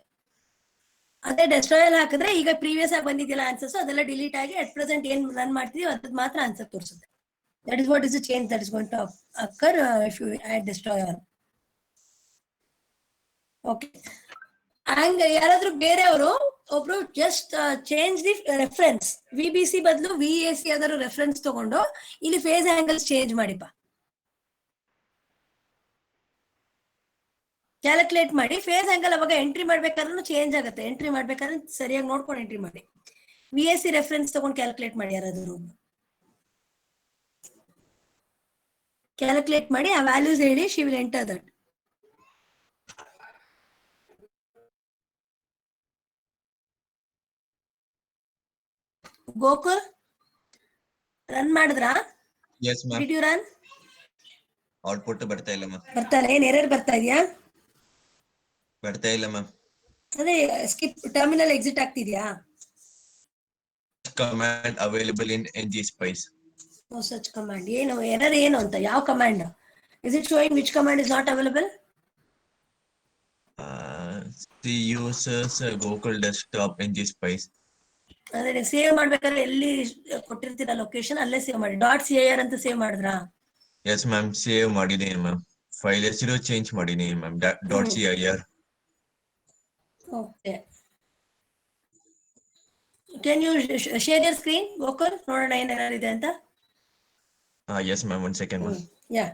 Speaker 1: ಅದೇ ಡೆಸ್ಟ್ರಾಯ್ ಹಾಕಿದ್ರೆ ಈಗ ಪ್ರೀವಿಯಸ್ ಆಗಿ ಬಂದಿದ್ದಿಲ್ಲ ಆನ್ಸರ್ಸ್ ಅದೆಲ್ಲ ಡಿಲೀಟ್ ಆಗಿ ಅಟ್ ಪ್ರೆಸೆಂಟ್ ಏನ್ ರನ್ ಮಾಡ್ತೀವಿ ಅದ್ ಮಾತ್ರ ಆನ್ಸರ್ ತೋರಿಸುತ್ತೆ. That is what is the change that is going to occur if you add destroy all. Okay. ಹಂಗ ಯಾರಾದ್ರೂ ಬೇರೆಯವರು ಒಬ್ರು just change the reference, VBC ಬದಲು VAC ಯಾವ್ದಾದ್ರು ರೆಫರೆನ್ಸ್ ತಗೊಂಡು ಇಲ್ಲಿ ಫೇಸ್ ಆಂಗಲ್ಸ್ ಚೇಂಜ್ ಮಾಡಿಪ್ಪ. ಕ್ಯಾಲ್ಕುಲೇಟ್ ಮಾಡಿ ಫೇಸ್ ಆಂಗಲ್ ಅವಾಗ ಎಂಟ್ರಿ ಮಾಡ್ಬೇಕಾದ್ರೂ ಚೇಂಜ್ ಆಗುತ್ತೆ. ಎಂಟ್ರಿ ಮಾಡ್ಬೇಕಾದ್ರೆ ಸರಿಯಾಗಿ ನೋಡ್ಕೊಂಡು ಎಂಟ್ರಿ ಮಾಡಿ. VAC ರೆಫರೆನ್ಸ್ ತಗೊಂಡು ಕ್ಯಾಲ್ಕುಲೇಟ್ ಮಾಡಿ. ಯಾರಾದ್ರೂ ಕ್ಯಾಲ್ಕುಲೇಟ್ ಮಾಡಿ ಆ ವ್ಯಾಲ್ಯೂಸ್ ಹೇಳಿ, she will enter that. Gokul run ಮಾಡಿದ್ರಾ?
Speaker 5: Yes ma'am.
Speaker 1: Did you run?
Speaker 5: Output ಬರ್ತಾ ಇಲ್ಲ ಮ್ಯಾಮ್.
Speaker 1: ಬರ್ತಾ ಇಲ್ಲ. ಏನ್ ಎರರ್ ಬರ್ತಾ ಇದೆಯಾ?
Speaker 5: ಬರ್ತಾ ಇಲ್ಲ ಮ್ಯಾಮ್.
Speaker 1: ಅದೇ ಸ್ಕಿಪ್ ಟರ್ಮಿನಲ್ ಎಕ್ಸಿಟ್ ಆಗ್ತಿದ್ಯಾ?
Speaker 5: Command available in ngSpice.
Speaker 1: No such command. ಏನು ಎರರ್ ಏನು ಅಂತ? ಯಾವ command? Is it showing which command is not available?
Speaker 5: C users Gokul desktop ngSpice.
Speaker 1: ಅಂದ್ರೆ ಸೇವ್ ಮಾಡ್ಬೇಕಾದ್ರೆ ಎಲ್ಲಿ ಕೊಟ್ಟಿರ್ತೀರಾ ಲೊಕೇಶನ್ ಅಲ್ಲೇ ಸೇವ್ ಮಾಡಿ. .cir ಅಂತ ಸೇವ್ ಮಾಡಿದ್ರಾ?
Speaker 5: ಎಸ್ ಮ್ಯಾಮ್, ಸೇವ್ ಮಾಡಿದ್ದೀನಿ ಮ್ಯಾಮ್. ಫೈಲ್ ಹೆಸರು ಚೇಂಜ್ ಮಾಡಿದ್ದೀನಿ ma'am. .cir.
Speaker 1: Okay. Can you share your screen Gokul? ನೋಡೋಣ ಏನ್ ಎರರ್ ಇದೆ ಅಂತ.
Speaker 5: S ma'am, 1 second ma'am.
Speaker 1: Yeah.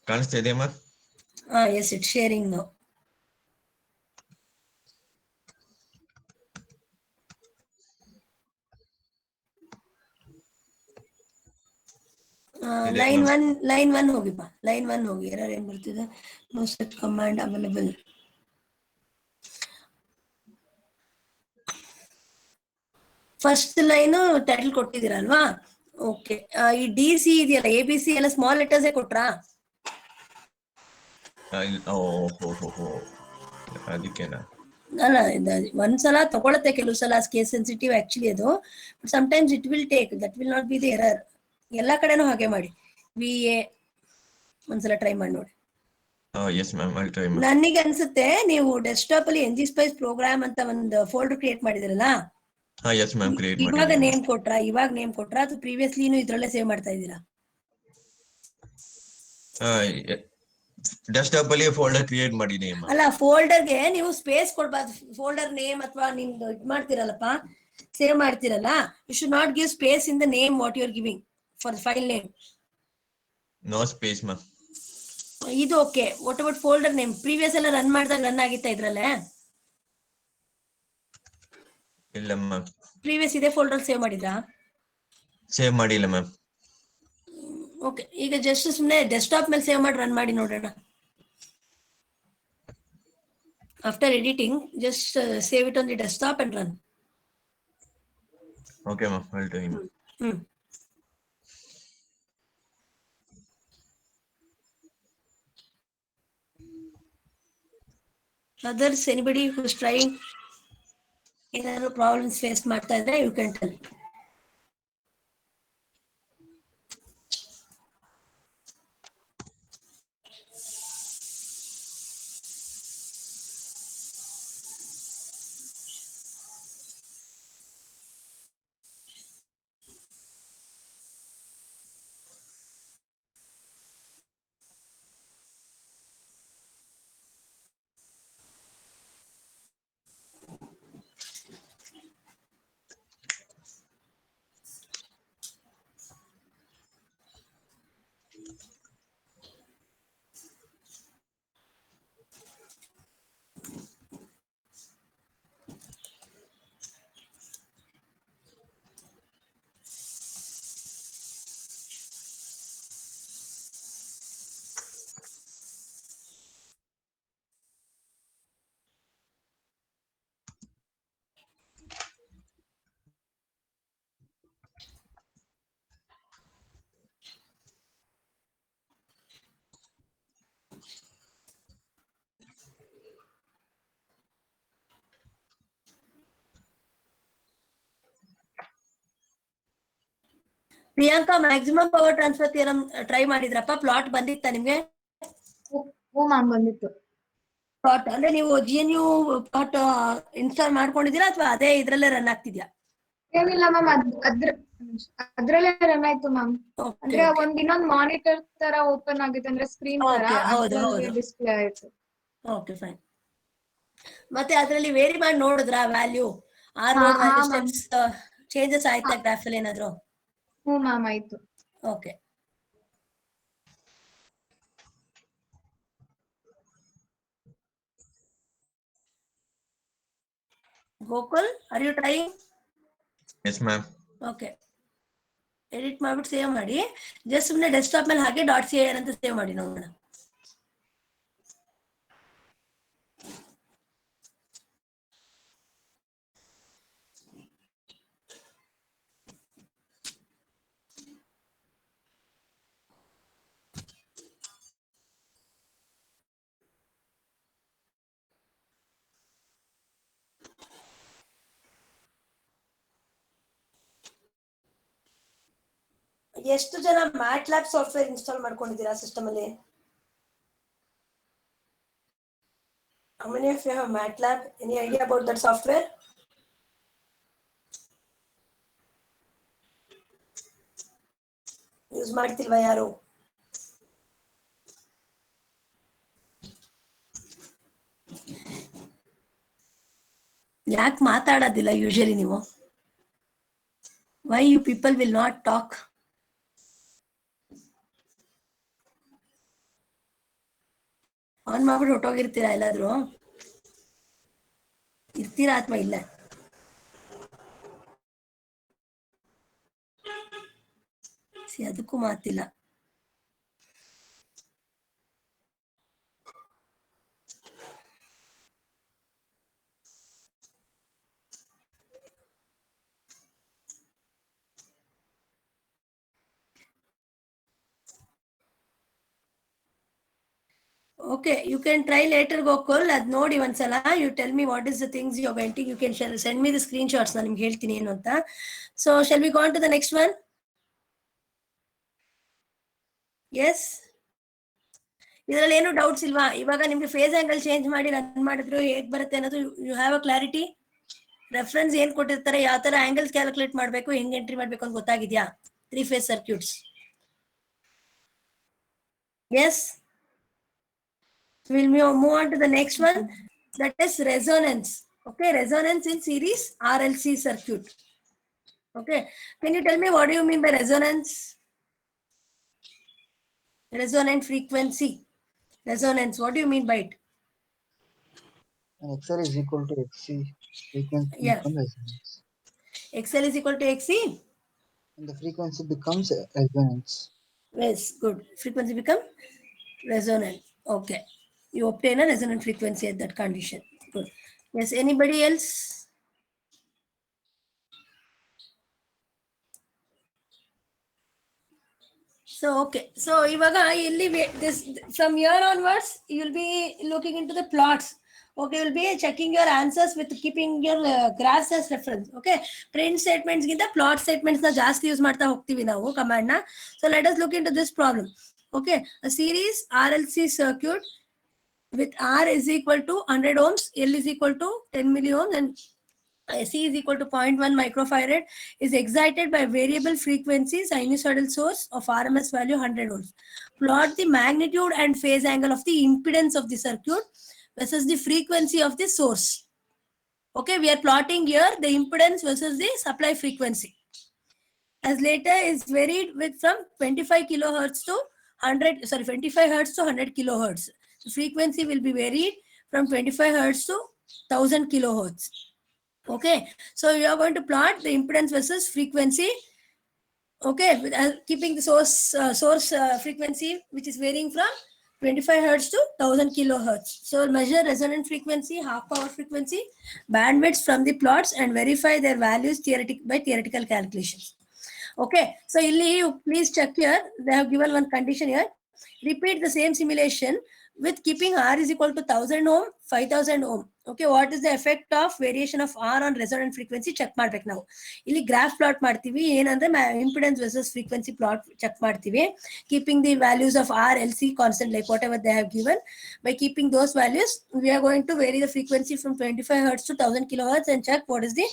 Speaker 5: ಕಾಣಿಸ್ತಾ ಇದೆ ma'am?
Speaker 1: Yes it sharing no. Line one ಹೋಗಿಪ್ಪ. ಲೈನ್ 1 ಹೋಗಿ. ಎರರ್ ಏನ್ ಬರ್ತಿದೆ? No such command available. First line title ಕೊಟ್ಟಿದ್ದೀರಲ್ವಾ? ಓಕೆ. ಈ DC ಇದೆಯಲ್ಲ, ABC ಎಲ್ಲ ಸ್ಮಾಲ್ ಲೆಟರ್ಸ್ ಕೊಟ್ರಾ?
Speaker 5: ಅದಕ್ಕೆನಾ?
Speaker 1: ಅಲ್ಲ, ಒಂದ್ಸಲ ತಗೊಳತ್ತೆ, ಕೆಲವು ಸಲ ಕೇಸ್ ಸೆನ್ಸಿಟಿವ್ ಆಕ್ಚುಲಿ ಅದು. But sometimes it will take, that will not be the error. ಎಲ್ಲಾ ಕಡೆನೂ ಹಾಗೆ ಮಾಡಿ. VA ಒಂದ್ಸಲ ಟ್ರೈ ಮಾಡಿ ನೋಡಿ.
Speaker 5: Yes ma'am, I'll try ma'am.
Speaker 1: ನನಗೆ ಅನ್ಸುತ್ತೆ ನೀವು ಡೆಸ್ಕ್ಟಾಪ್ ಅಲ್ಲಿ NGSpice ಪ್ರೋಗ್ರಾಮ್ ಅಂತ ಒಂದು ಫೋಲ್ಡರ್ ಕ್ರಿಯೇಟ್ ಮಾಡಿದಿರಲ್ಲ,
Speaker 5: Yes ma'am, create
Speaker 1: ಇವಾಗ
Speaker 5: ಮಾಡಿದ್ದೀನಿ.
Speaker 1: ನೇಮ್ ಕೊಟ್ರಾ ಅಥವಾ ಪ್ರೀವಿಯಸ್ಲಿ ಇದ್ರಲ್ಲೇ ಸೇವ್ ಮಾಡ್ತಾ ಇದ್ದೀರಾ?
Speaker 5: ಡೆಸ್ಕ್ಟಾಪ್ ಅಲ್ಲಿ ಫೋಲ್ಡರ್ ಕ್ರಿಯೇಟ್ ಮಾಡಿದ್ದೀನಿ ma'am.
Speaker 1: ಅಲ್ಲ, ಫೋಲ್ಡರ್ಗೆ ನೀವು ಸ್ಪೇಸ್ ಕೊಡ್ಬಾರ್ದು. ಫೋಲ್ಡರ್ ನೇಮ್ ಅಥವಾ ನಿಮ್ದು ಇದ್ ಮಾಡ್ತಿರಲ್ಲಪ್ಪ, ಸೇವ್ ಮಾಡ್ತಿರಲ್ಲ, you should not give space in the name what you are giving for file name.
Speaker 5: No space ma'am.
Speaker 1: ಇದು okay. What about folder name? Previous ಎಲ್ಲ ರನ್ ಮಾಡಿದಾಗ ರನ್ ಆಗಿತ್ತಾ ಇದ್ರಲ್ಲೇ?
Speaker 5: ಇಲ್ಲ ಮ್ಯಾಮ್.
Speaker 1: ಪ್ರೀವಿಯಸ್ ಇದೇ ಫೋಲ್ಡರ್ ಸೇವ್ ಮಾಡಿದ್ರಾ?
Speaker 5: Save ಮಾಡಿಲ್ಲ ma'am.
Speaker 1: Okay, ಈಗ ಜಸ್ಟ್ ಸುಮ್ಮನೆ ಡೆಸ್ಕ್ಟಾಪ್ ಮೇಲೆ ಸೇವ್ ಮಾಡಿ ರನ್ ಮಾಡಿ ನೋಡೋಣ. After editing just save it on the desktop and run.
Speaker 5: Okay ma'am, I'll try ma'am.
Speaker 1: Others, anybody who's trying, ಏನಾದ್ರು ಪ್ರಾಬ್ಲಮ್ಸ್ ಫೇಸ್ ಮಾಡ್ತಾ ಇದ್ರೆ you can tell. Priyanka, maximum power transfer theorem try ಮಾಡಿದ್ರಪ್ಪ? Plot ಬಂದಿತ್ತಾ ನಿಮ್ಗೆ?
Speaker 4: ಹ್ಞೂ ma'am, ಬಂದಿತ್ತು.
Speaker 1: Plot ಅಂದ್ರೆ ನೀವು GNU ಪ್ಲಾಟ್ ಇನ್ಸ್ಟಾಲ್ ಮಾಡ್ಕೊಂಡಿದ್ದೀರಾ ಅಥವಾ ಅದೇ ಇದ್ರಲ್ಲೇ ರನ್ ಆಗ್ತಿದ್ಯಾ?
Speaker 4: ಏನಿಲ್ಲ ಮ್ಯಾಮ್, ಅದ್ರಲ್ಲೇ ರನ್ ಆಯ್ತು ಮ್ಯಾಮ್. ಅಂದ್ರೆ ಇನ್ನೊಂದ್ ಮಾನಿಟರ್ ತರ ಓಪನ್ ಆಗಿದೆ, ಅಂದ್ರೆ ಸ್ಕ್ರೀನ್ ತರ ಡಿಸ್ಪ್ಲೇ ಆಯ್ತು.
Speaker 1: Okay, fine. ಮತ್ತೆ ಅದ್ರಲ್ಲಿ ವೇರಿ ಮಾಡಿ ನೋಡಿದ್ರಾ ವ್ಯಾಲ್ಯೂ? ಸ್ಟೆಪ್ಸ್ ಚೇಂಜಸ್ ಆಯ್ತಾ ಗ್ರಾಫ್ ಅಲ್ಲಿ ಏನಾದ್ರು?
Speaker 4: ಹ್ಞೂ ಮ್ಯಾಮ್, ಆಯ್ತು.
Speaker 1: Okay. Gokul, are you trying?
Speaker 5: Yes ma'am.
Speaker 1: Okay, edit ಮಾಡ್ಬಿಟ್ಟು ಸೇವ್ ಮಾಡಿ. ಜಸ್ಟ್ ಸುಮ್ಮನೆ ಡೆಸ್ಕ್ಟಾಪ್ ಮೇಲೆ ಹಾಗೆ .cir ಅಂತ ಸೇವ್ ಮಾಡಿ ನೋಡೋಣ. ಎಷ್ಟು ಜನ ಮ್ಯಾಟ್ಲ್ಯಾಬ್ ಸಾಫ್ಟ್ವೇರ್ ಇನ್ಸ್ಟಾಲ್ ಮಾಡ್ಕೊಂಡಿದ್ದೀರಾ ಸಿಸ್ಟಮ್ ಅಲ್ಲಿ? How many of you have MATLAB? Any idea about that software? Use ಮಾಡ್ತಿಲ್ವಾ ಯಾರು? ಯಾಕೆ ಮಾತಾಡೋದಿಲ್ಲ ಯೂಶಲಿ ನೀವು? Why you people will not talk? On ಮಾಡ್ಬಿಟ್ಟು ಹೊಟ್ಟೋಗಿರ್ತೀರಾ ಎಲ್ಲಾದ್ರೂ? ಇರ್ತೀರಾ ಅಥವಾ ಇಲ್ಲ? ಅದಕ್ಕೂ ಮಾತಿಲ್ಲ. Okay, you can try later, Gokul. Ad nodi ondsala. You tell me what is the things you're wanting. You can send me the screenshots. ನಾನು ನಿಮ್ಗೆ ಹೇಳ್ತೀನಿ ಏನು ಅಂತ. So shall we go on to the next one? Yes. ಇದರಲ್ಲಿ ಏನು doubts ಇಲ್ವಾ? ಇವಾಗ ನಿಮ್ಗೆ ಫೇಸ್ ಆಂಗಲ್ ಚೇಂಜ್ ಮಾಡಿ ರನ್ ಮಾಡಿದ್ರು ಹೇಗ್ ಬರುತ್ತೆ ಅನ್ನೋದು you have a clarity? Reference ಏನ್ ಕೊಟ್ಟಿರ್ತಾರೆ, ಯಾವ ತರ ಆಂಗಲ್ಸ್ ಕ್ಯಾಲ್ಕುಲೇಟ್ ಮಾಡ್ಬೇಕು, ಹೆಂಗ್ ಎಂಟ್ರಿ ಮಾಡ್ಬೇಕು ಅಂತ ಗೊತ್ತಾಗಿದ್ಯಾ? 3 phase circuits. Yes, we'll move on to the next one, that is resonance. Okay, resonance in series RLC circuit. Okay, can you tell me what do you mean by resonance? Resonant frequency. Resonance, what do you mean by it?
Speaker 2: XL is equal to XC. Frequency
Speaker 1: Yeah.
Speaker 2: becomes resonance.
Speaker 1: XL is equal to XC?
Speaker 2: And the frequency becomes resonance.
Speaker 1: Yes, good. Frequency become resonant. Okay. You obtain a resonant frequency at that condition. Good. Yes, anybody else? So, okay. So, ivaga illi this from here onwards, you will be looking into the plots. Okay, you will be checking your answers with keeping your graphs as reference. Okay, print statements ginta plot statements na jaasti use ಮಾಡ್ತಾ ಹೋಗ್ತೀವಿ ನಾವು command na. So, let us look into this problem. Okay, a series RLC circuit with R is equal to 100 ohms, L is equal to 10 milliohms, and C is equal to 0.1 microfarad is excited by variable frequency sinusoidal source of RMS value 100 volts. Plot the magnitude and phase angle of the impedance of the circuit versus the frequency of the source. Okay, we are plotting here the impedance versus the supply frequency. As later is varied with from 25 kilohertz to 25 hertz to 100 kilohertz. The frequency will be varied from 25 hertz to 1000 kilohertz. Okay, so you are going to plot the impedance versus frequency. Okay, keeping the source frequency which is varying from 25 hertz to 1000 kilohertz. So measure resonant frequency, half power frequency, bandwidths from the plots and verify their values by theoretical calculations. Okay, so illi you please check here. They have given one condition here. Repeat the same simulation with keeping R is equal to 1000 ohm, 5000 ohm. Okay, what is the effect of variation of R on resonant frequency? Check ಮಾಡ್ಬೇಕು ನಾವು. ಇಲ್ಲಿ graph plot ಮಾಡ್ತೀವಿ, ಏನಂದ್ರೆ impedance versus frequency plot check ಮಾಡ್ತೀವಿ. Keeping the values of R, LC constant like whatever they have given. By keeping those values, we are going to vary the frequency from 25 hertz to 1000 kilohertz and check what is the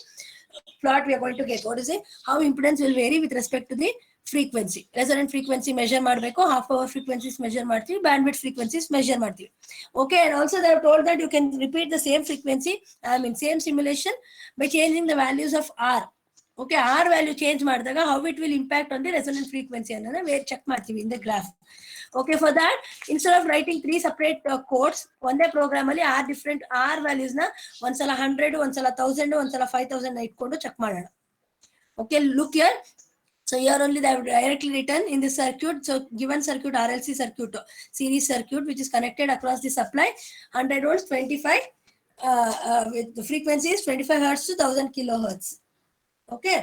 Speaker 1: plot we are going to get. What is it? How impedance will vary with respect to the frequency. Resonant frequency measure ಮಾಡಬೇಕು, half power frequencies measure ಮಾಡ್ತೀವಿ, bandwidth frequencies measure ಮಾಡ್ತೀವಿ. Okay, and also they have told that you can repeat the same frequency, same simulation by changing the values of R. Okay, R value change ಮಾಡಿದಾಗ how it will impact on the resonant frequency ಅನ್ನೋದನ್ನ check ಮಾಡ್ತೀವಿ in the graph. Okay, for that, instead of writing 3 separate codes, ಒಂದೇ program ಅಲ್ಲಿ R different R values na ಒಂದ್ಸಲ 100, ಒಂದ್ಸಲ 1000, ಒಂದ್ಸಲ 5000 ಇಟ್ಕೊಂಡು check ಮಾಡೋಣ. Okay, look here. So here only they have directly written in the circuit. So given circuit RLC circuit, series circuit which is connected across the supply 100 volts 25 with the frequency is 25 hertz to 1000 kilohertz. Okay.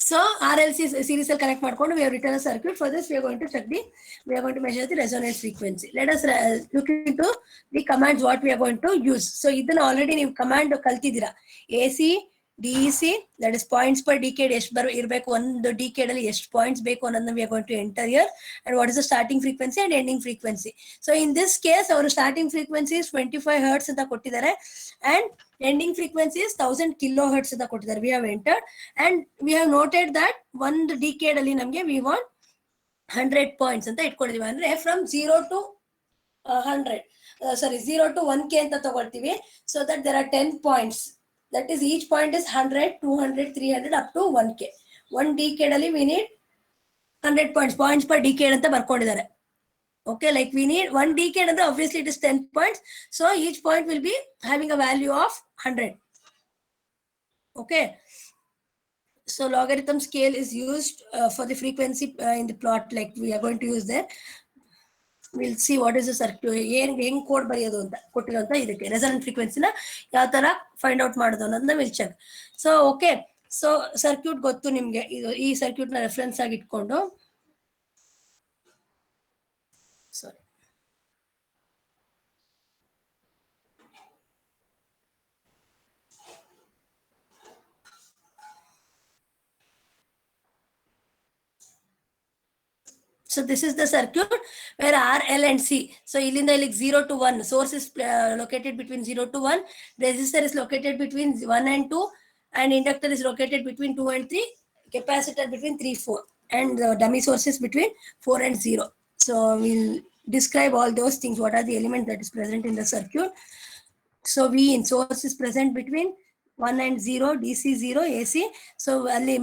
Speaker 1: So RLC series cell connect ಮಾಡ್ಕೊಂಡು we have written a circuit. For this we are going to measure the resonance frequency. Let us look into the commands what we are going to use. So ಇದನ್ನ already ನೀವು command ಕಲ್ತಿದ್ದೀರಾ. AC DEC, that is points per decade ಎಷ್ಟು ಇರಬೇಕು, ಒಂದು decade ಅಲ್ಲಿ ಎಷ್ಟು points ಬೇಕು ಅನ್ನೋದನ್ನ we are going to enter here, and what is the starting frequency and ending frequency. So in this case our starting frequency is 25 hertz ಅಂತ ಕೊಟ್ಟಿದ್ದಾರೆ and ending frequency is 1000 kilohertz ಅಂತ ಕೊಟ್ಟಿದ್ದಾರೆ. We have entered and we have noted that ಒಂದು decade ಅಲ್ಲಿ ನಮಗೆ we want 100 points ಅಂತ ಇಟ್ಕೊಂಡಿದೀವಿ. ಅಂದ್ರೆ from 0 to 100 0 to 1k ಅಂತ ತಗೊಳ್ತೀವಿ. So that there are 10 points. That is each point is 100, 200, 300 up to 1k. One decade ali we need 100 points per decade anta barkonidare. Okay, like we need one decade and obviously it is 10 points. So each point will be having a value of 100. Okay. So logarithm scale is used for the frequency in the plot like we are going to use there. We'll see what is the circuit, ಹೆಂಗ್ code ಬರೆಯೋದು ಅಂತ ಕೊಟ್ಟಿರೋಂತ ಇದಕ್ಕೆ resonant ಫ್ರೀಕ್ವೆನ್ಸಿನ ಯಾವ ತರ find out ಮಾಡೋದು ಅನ್ನೋದನ್ನ will check. So okay, so circuit ಗೊತ್ತು ನಿಮ್ಗೆ, ಈ ಸರ್ಕ್ಯೂಟ್ ನ ರೆಫರೆನ್ಸ್ ಆಗಿ ಇಟ್ಕೊಂಡು ಸಾರಿ So this is the circuit where R, L and C. So ilinda illik 0 to 1. Source is located between 0 to 1. Resistor is located between 1 and 2. And inductor is located between 2 and 3. Capacitor between 3, 4. And the dummy sources between 4 and 0. So we'll describe all those things. What are the elements that is present in the circuit? So V in source is present between 1 and 0, DC 0, AC. So ಅಲ್ಲಿ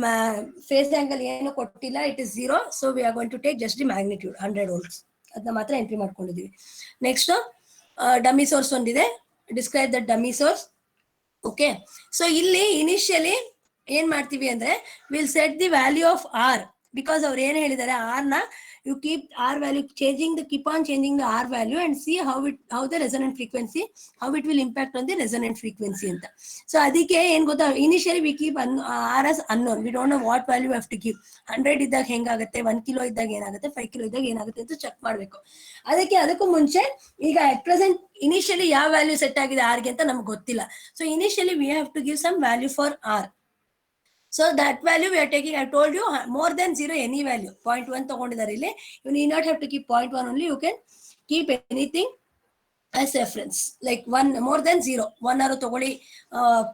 Speaker 1: phase angle ಏನು ಕೊಟ್ಟಿಲ್ಲ, it is 0. So we are going to take just the magnitude 100 volts. ಅದನ್ನ ಮಾತ್ರ entry ಮಾಡ್ಕೊಂಡಿದ್ದೀವಿ. Next dummy source ಒಂದಿದೆ. Describe the dummy source. Okay, so ಇಲ್ಲಿ initially ಏನ್ ಮಾಡ್ತೀವಿ ಅಂದ್ರೆ will set the value of R. Because ಅವ್ರು ಏನ್ ಹೇಳಿದ್ದಾರೆ, ಆರ್ ನ you keep R value keep on changing the R value and see how the resonant frequency, how it will impact on the resonant frequency anta. So adike en gota, initially we keep R as unknown. We don't know what value we have to keep. 100 iddag hengagutte, 1 kilo iddag enagutte, 5 kilo iddag enagutte anta check ಮಾಡಬೇಕು. ಅದಕ್ಕೂ ಮುಂಚೆ ಈಗ at present initially ಯಾವ value set ಆಗಿದೆ R ಗೆ ಅಂತ ನಮಗೆ ಗೊತ್ತಿಲ್ಲ. So initially we have to give some value for R. So that value we are taking, I told you, more than 0, any value. 0.1 ತಗೊಂಡಿದ್ದಾರೆ ಇಲ್ಲಿ. You need not have to keep 0.1 only. You can keep anything as reference. Like 1 more than 0. 1 ಆರು ತಗೊಳ್ಳಿ,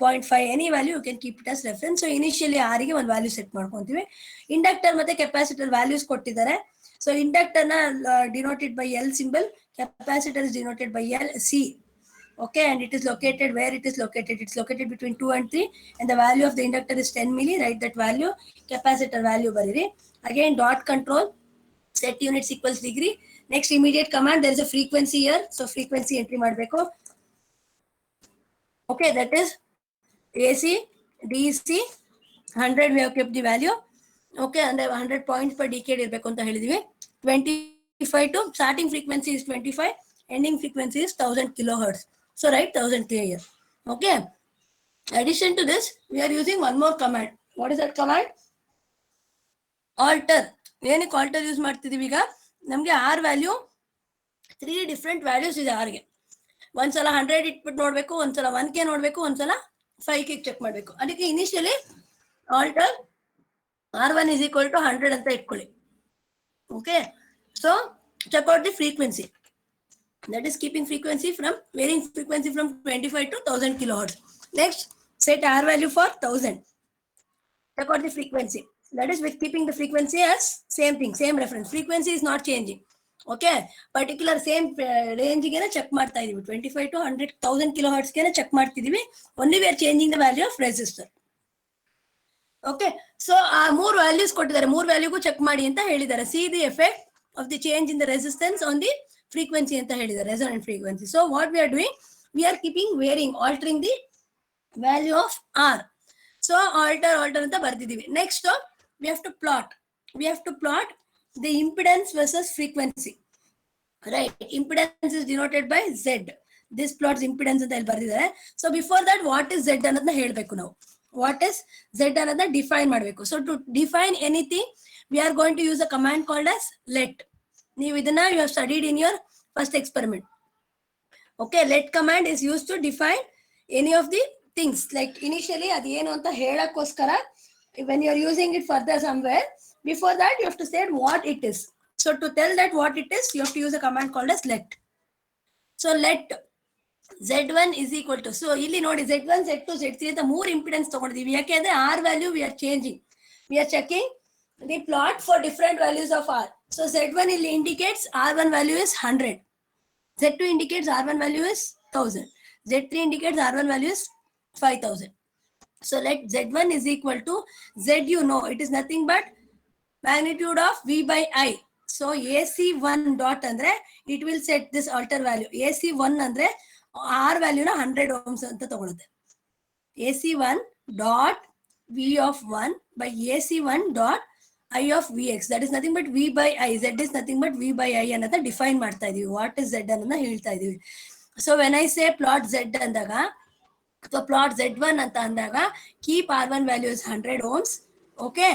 Speaker 1: 0.5, any value you can keep it as reference. So initially R ಗೆ ಒಂದು value set ಮಾಡ್ಕೊಂತೀವಿ. Inductor ಮತ್ತೆ capacitor values ಕೊಟ್ಟಿದ್ದಾರೆ. So inductor ನ denoted by L symbol, capacitor is denoted by C. Okay, and it is located where it is located. It's located between 2 and 3, and the value of the inductor is 10 milli. Write that value. Capacitor value bariri. Again, dot control. Set units equals degree. Next, immediate command. There is a frequency here, so frequency entry madbeko. Okay, that is AC, DC. 100 we have kept the value. Okay, and 100 points per decade irbeku anta helidivi. 25 to starting frequency is 25. Ending frequency is 1000 kilohertz. So write 1000 here. Okay. Addition to this, we are using one more command. What is that command? Alter. ಏನಕ್ಕೆ alter use ಮಾಡ್ತಿದೀವಿ ಈಗ? ನಮಗೆ R value 3 different values ಇದೆ ಆರ್ಗೆ. ಒಂದ್ಸಲ 100 ಇಟ್ಬಿಟ್ಟು ನೋಡ್ಬೇಕು, ಒಂದ್ಸಲ 1K ನೋಡ್ಬೇಕು, ಒಂದ್ಸಲ 5K ಚೆಕ್ ಮಾಡ್ಬೇಕು. ಅದಕ್ಕೆ initially alter R1 is equal to 100 ಅಂತ ಇಟ್ಕೊಳ್ಳಿ. Okay, so check out the frequency. That is keeping frequency from varying frequency from 25 to 1000 kilohertz. Next, set R value for 1000. Check out the frequency. That is with keeping the frequency as same thing, same reference. Frequency is not changing. Okay, particular same range ಗೆ check ಮಾಡ್ತಾ ಇದೀವಿ. 25 to 100,000 kilohertz ಗೆ check ಮಾಡ್ತಿದೀವಿ. Only we are changing the value of resistor. Okay, so ಮೂರು values ಕೊಟ್ಟಿದ್ದಾರೆ. ಮೂರು ವ್ಯಾಲ್ಯೂಗೂ check ಮಾಡಿ ಅಂತ ಹೇಳಿದ್ದಾರೆ. See the effect of the change in the resistance on the frequency anta helidare, resonant frequency. So what we are doing, we are keeping varying, altering the value of R. So alter anta bardidivi. Next we have to plot the impedance versus frequency. Right, impedance is denoted by Z. This plots impedance anta illi bardidare. So before that, what is Z annadna helbeku ನಾವು. What is Z annadna define ಮಾಡಬೇಕು. So to define anything, we are going to use a command called as let. ನೀವು ಇದನ್ನ you have studied in your first experiment. Okay, let command is used to define any of the things. Like initially ಅದು ಏನು ಅಂತ ಹೇಳಕ್ಕೋಸ್ಕರ, when you are using it further somewhere, before that you have to say what it is. So to tell that what it is, you have to use a command called as let. So let Z1 is equal to, so ಇಲ್ಲಿ ನೋಡಿ Z1, Z2, Z3 ಅಂತ ಮೂರು impedance ತಗೊಂಡಿದೀವಿ. ಯಾಕೆಂದ್ರೆ R value we are changing. We are checking the plot for different values of R. So Z1 indicates R1 value is 100. Z2 indicates R1 value is 1000. Z3 indicates R1 value is 5000. So let Z1 is equal to Z, you know, it is nothing but magnitude of V by I. So AC1 dot andre, it will set this alter value. AC1 andre R value na 100 ohms anta ತಗೊಳುತ್ತೆ. AC1 dot V of 1 by AC1 dot I of Vx, that is nothing but V by I. Z is nothing but V by I ಅನ್ನೋದನ್ನ define ಮಾಡ್ತಾ ಇದೀವಿ. What is Z ಅನ್ನೋದನ್ನ ಹೇಳ್ತಾ ಇದೀವಿ. So when I say plot Z ಅಂದಾಗ, ಅಥವಾ plot Z1 ಅಂತ ಅಂದಾಗ, keep R1 value is 100 ohms. Okay,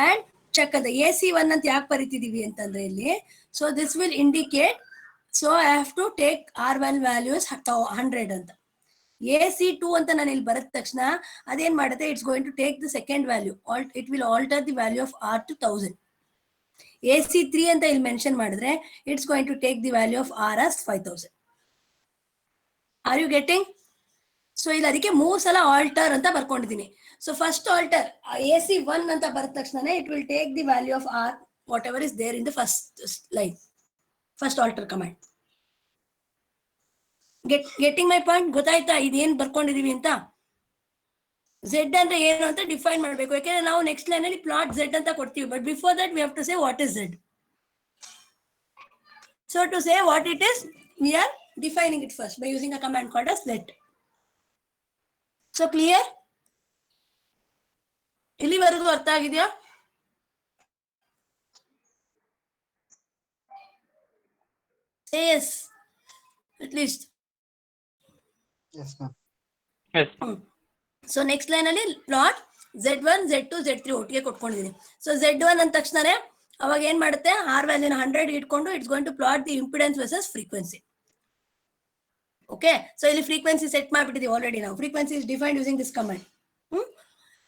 Speaker 1: and check ಅಂತ AC1 ಅಂತ ಯಾಕೆ ಬರೀತಿದೀವಿ ಅಂತಂದ್ರೆ ಇಲ್ಲಿ, so this will indicate, so I have to take R1 values 100 ಅಂತ. AC2 ಅಂತ ನಾನು ಇಲ್ಲಿ ಬರದ ತಕ್ಷಣ ಅದೇನ್ ಮಾಡುತ್ತೆ, it's going to take the second value, it will alter the value of R to 1000. AC3 ಅಂತ ಇಲ್ಲಿ ಮೆನ್ಷನ್ ಮಾಡಿದ್ರೆ it's going to take the value of R as 5000. Are you getting? So ಇಲ್ಲಿ ಅದಕ್ಕೆ 3 ಸಲ ಆಲ್ಟರ್ ಅಂತ ಬರ್ಕೊಂಡಿದ್ದೀನಿ. So first alter AC1 ಅಂತ ಬರೆದ ತಕ್ಷಣ it will take the value of R whatever is there in the first line, first alter command. Getting my point? ಗೊತ್ತಾಯ್ತಾ ಇದೇನ್ ಬರ್ಕೊಂಡಿದೀವಿ ಅಂತ? Z ಅಂದ್ರೆ ಏನು ಅಂತ ಡಿಫೈನ್ ಮಾಡಬೇಕು, ಯಾಕೆಂದ್ರೆ ನಾವು ನೆಕ್ಸ್ಟ್ ಲೈನ್ ಅಲ್ಲಿ ಪ್ಲಾಟ್ Z ಅಂತ ಕೊಡ್ತೀವಿ. But before that we have to say what is Z. So to say what it is, we are defining it first by using a command called as let. So clear? ಇಲ್ಲಿವರೆಗೂ ಅರ್ಥ ಆಗಿದೆಯಾ? Yes, at least.
Speaker 2: Yes, ma'am.
Speaker 3: Yes.
Speaker 1: So next line ಅಲ್ಲಿ plot Z1, Z2, Z3 ಒಟ್ಟಿಗೆ ಕೊಟ್ಕೊಂಡಿದ್ದೀನಿ. So Z1 ಅಂದ ತಕ್ಷಣ ಅವಾಗ ಏನ್ ಮಾಡುತ್ತೆ, R ವ್ಯಾಲ್ಯೂನ 100 ಇಟ್ಕೊಂಡು it's going to plot the impedance versus frequency. Okay, so ಇಲ್ಲಿ ಫ್ರೀಕ್ವೆನ್ಸಿ ಸೆಟ್ ಮಾಡ್ಬಿಟ್ಟಿದೀವಿ ಆಲ್ರೆಡಿ ನಾವು. Frequency is defined using this command.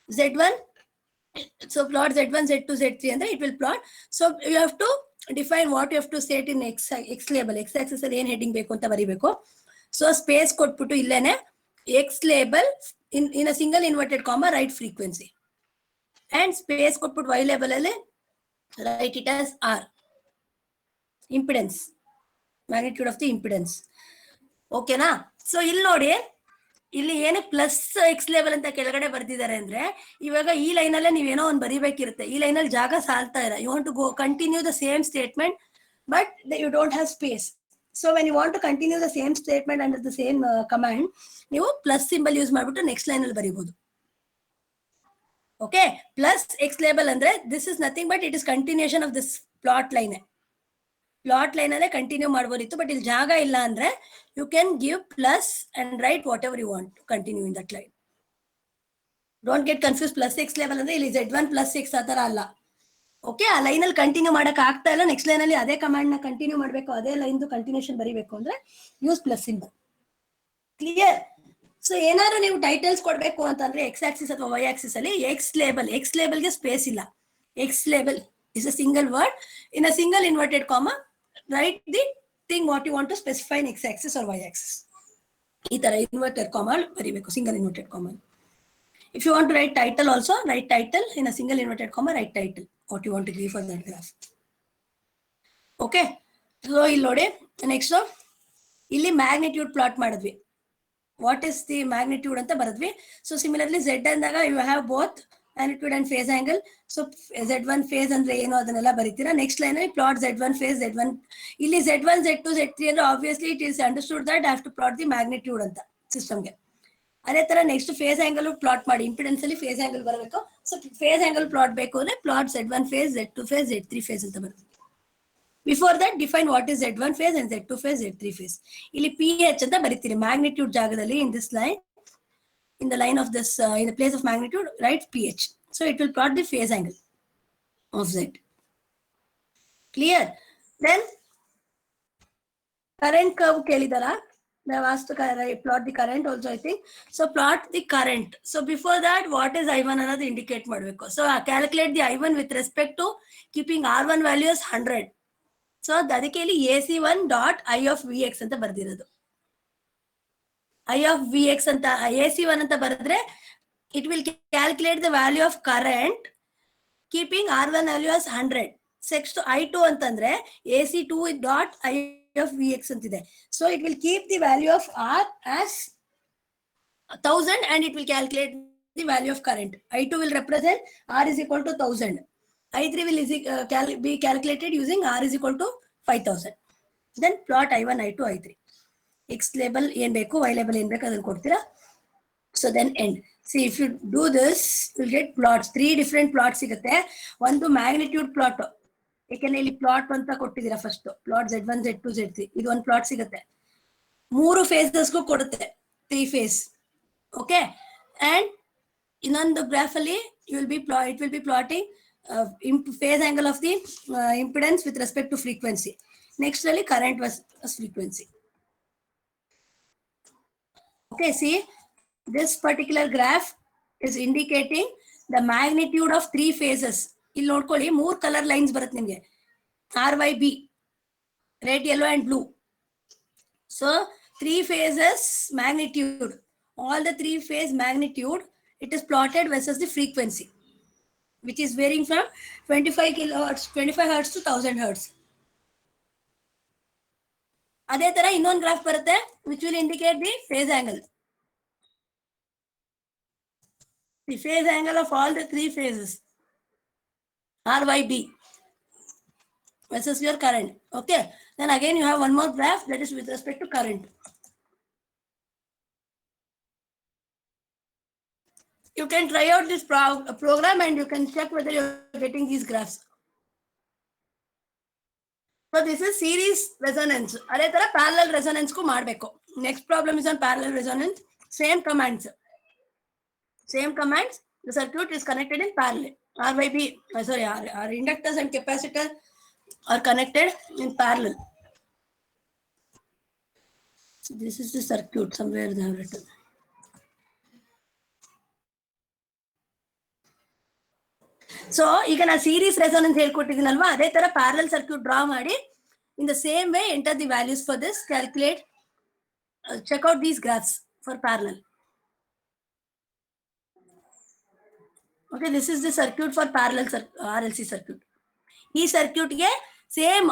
Speaker 1: Z1, so plot Z1, Z2, Z3 ಅಂದ್ರೆ it will plot. So you have to define what you have to set in X label. X axis ಅಲ್ಲಿ ಏನ್ heading ಬೇಕು ಅಂತ ಬರೀಬೇಕು. So space ಕೊಟ್ಬಿಟ್ಟು ಇಲ್ಲೇನೆ X label in a single inverted comma write frequency, and space ಕೊಟ್ಬಿಟ್ಟು Y label ಅಲ್ಲಿ write it as R, impedance, magnitude of the impedance. ಓಕೆನಾ? So ಇಲ್ಲಿ ನೋಡಿ, ಇಲ್ಲಿ ಏನು ಪ್ಲಸ್ ಎಕ್ಸ್ ಲೆವೆಲ್ ಅಂತ ಕೆಳಗಡೆ ಬರ್ತಿದ್ದಾರೆ ಅಂದ್ರೆ, ಇವಾಗ ಈ ಲೈನ್ ಅಲ್ಲೇ ನೀವೇನೋ ಒಂದು ಬರಿಬೇಕಿರುತ್ತೆ. ಈ ಲೈನ್ ಅಲ್ಲಿ ಜಾಗ ಸಾಲ್ತಾ ಇಲ್ಲ. You want to go continue the same statement but you don't have space. So when you want to continue the same statement under the same command, ನೀವು ಪ್ಲಸ್ ಸಿಂಬಲ್ ಯೂಸ್ ಮಾಡ್ಬಿಟ್ಟು ನೆಕ್ಸ್ಟ್ ಲೈನ್ ಅಲ್ಲಿ ಬರೀಬಹುದು. Okay, plus x label ಅಂದ್ರೆ this is nothing but it is continuation of this plot line. Plot line ಅಲ್ಲೇ continue ಮಾಡಬಹುದಿತ್ತು, but ಇಲ್ಲಿ ಜಾಗ ಇಲ್ಲ ಅಂದ್ರೆ you can give plus and write whatever you want to continue in that line. Don't get confuse. Plus x level ಅಂದ್ರೆ ಇಲ್ಲಿ Z1 plus X ಆ ತರ ಅಲ್ಲ. ಓಕೆ, ಆ ಲೈನ್ ಅಲ್ಲಿ ಕಂಟಿನ್ಯೂ ಮಾಡಕ್ ಆಗ್ತಾ ಇಲ್ಲ, ನೆಕ್ಸ್ಟ್ ಲೈನ್ ಅಲ್ಲಿ ಅದೇ ಕಮಾಂಡ್ ನ ಕಂಟಿನ್ಯೂ ಮಾಡಬೇಕು, ಅದೇ ಲೈನ್ ಕಂಟಿನ್ಯೂಷನ್ ಬರೀಬೇಕು ಅಂದ್ರೆ use plus symbol. Clear? So ಏನಾದ್ರು ನೀವು ಟೈಟಲ್ಸ್ ಕೊಡ್ಬೇಕು ಅಂತಂದ್ರೆ ಎಕ್ಸ್ ಆಕ್ಸಿಸ್ ಅಥವಾ ವೈ ಆಕ್ಸಿಸ್ ಅಲ್ಲಿ ಎಕ್ಸ್ ಲೇಬಲ್ ಗೆ ಸ್ಪೇಸ್ ಇಲ್ಲ. X label is a single word in a single inverted comma. Write the thing what you want to specify in x axis or y axis. ಈ ತರ inverted comma ಬರೀಬೇಕು, single inverted comma. If you want to write title also, write title in a single inverted comma, write title what you want to give for that graph. Okay, so ಇಲ್ಲಿ ನೋಡಿ, next ಇಲ್ಲಿ magnitude plot ಮಾಡಿದ್ವಿ. What is the magnitude ಅಂತ ಬರೆದ್ವಿ. So similarly Z ಅಂದಾಗ you have both magnitude and phase angle. So Z1 phase ಅಂದ್ರೆ ಏನು ಅದನ್ನೆಲ್ಲ ಬರೀತೀರಾ. ನೆಕ್ಸ್ಟ್ ಲೈನ್ ಅಲ್ಲಿ ಪ್ಲಾಟ್ Z1 ಫೇಸ್ Z1. ಇಲ್ಲಿ Z1, Z2, Z3 ಅಂದ್ರೆ obviously it is understood that I have to plot the magnitude ಅಂತ ಸಿಸ್ಟಮ್ಗೆ. ಅದೇ ತರ ನೆಕ್ಸ್ಟ್ ಫೇಸ್ ಆಂಗಲ್ ಪ್ಲಾಟ್ ಮಾಡಿ. ಇಂಪಿಡೆನ್ಸ್ ಅಲ್ಲಿ ಫೇಸ್ ಆಂಗಲ್ ಬರಬೇಕು. ಸೊ ಫೇಸ್ ಆಂಗಲ್ ಪ್ಲಾಟ್ ಬೇಕು ಅಂದ್ರೆ plot Z1 face, Z2 phase, Z3 phase ಅಂತ ಬರುತ್ತೆ. Before that define what is Z1 phase and Z2 phase, Z3 phase. ಇಲ್ಲಿ PH ಅಂತ ಬರೀತೀರಿ ಮ್ಯಾಗ್ನಿಟ್ಯೂಡ್ ಜಾಗದಲ್ಲಿ. In this line, in the line of this, in the place of magnitude, write PH. So it will plot the phase angle of Z. Clear? Then current curve kelidara. They have asked to plot the current also, I think. So plot the current. So before that, what is I1 another indicate madbeko. So calculate the I1 with respect to keeping R1 value as 100. So ಅದಕ್ಕೆ ಇಲ್ಲಿ AC1 dot I of Vx ಅಂತ ಬರ್ದಿರೋದು. I of Vx ಅಂತ AC1 ಅಂತ ಬರೆದ್ರೆ it will calculate the value of current keeping R1 value as 100. Next to I2 ಅಂತಂದ್ರೆ AC2 dot I of Vx ಅಂತಿದೆ. So it will keep the value of R as 1000 and it will calculate the value of current. I2 will represent R is equal to 1000. I3 will be calculated using R is equal to 5000. Then plot I1, I2, I3. X label ಏನ್ ಬೇಕು, Y label ಏನ್ ಬೇಕು ಅದನ್ನ ಕೊಡ್ತೀರಾ. So then end. See, if you do this, you'll get plots. 3 different plots ಸಿಗುತ್ತೆ. ಒಂದು magnitude plot, ಯಾಕೆಂದ್ರೆ ಇಲ್ಲಿ ಪ್ಲಾಟ್ ಅಂತ ಕೊಟ್ಟಿದ್ದೀರಾ first. Plot Z1, Z2, Z3 ಇದು ಒಂದು ಪ್ಲಾಟ್ ಸಿಗುತ್ತೆ. 3 ಫೇಸಸ್ಗೂ ಕೊಡುತ್ತೆ, 3 ಫೇಸ್. ಓಕೆ, ಅಂಡ್ ಇನ್ನೊಂದು ಗ್ರಾಫ್ ಅಲ್ಲಿ it will be plotting phase angle of the impedance with respect to frequency. Next ಅಲ್ಲಿ current versus frequency. Okay, see, this particular graph is indicating the magnitude of 3 phases. ಇಲ್ಲಿ ನೋಡ್ಕೊಳ್ಳಿ, 3 colour lines ಬರುತ್ತೆ ನಿಮ್ಗೆ. RYB, red, yellow and blue. So 3 phases magnitude, all the 3 phase magnitude, it is plotted versus the frequency, which is varying from 25 kilohertz, 25 hertz to 1000 hertz. ಅದೇ ತರ ಇನ್ನೊಂದು graph ಬರುತ್ತೆ which will indicate the phase angle. The phase angle of all the 3 phases, RYB versus your current. Okay, then again you have one more graph that is with respect to current. You can try out this program and you can check whether you're getting these graphs. So this is series resonance. ಅದೇ ತರ parallel resonance ಗೂ ಮಾಡಬೇಕು. Next problem is on parallel resonance. Same commands. The circuit is connected in parallel. Our inductors and capacitors are connected in parallel. So this is the circuit somewhere they have written. So ಈಗ ನಾ series resonance ಹೇಳ್ಕೊಟ್ಟಿದ್ದೀನಲ್ವಾ, ಅದೇ ತರ parallel circuit draw ಮಾಡಿ in the same way enter the values for this, calculate, check out these graphs for parallel. Okay, this is the circuit for parallel RLC circuit. ಈ circuit ಗೆ same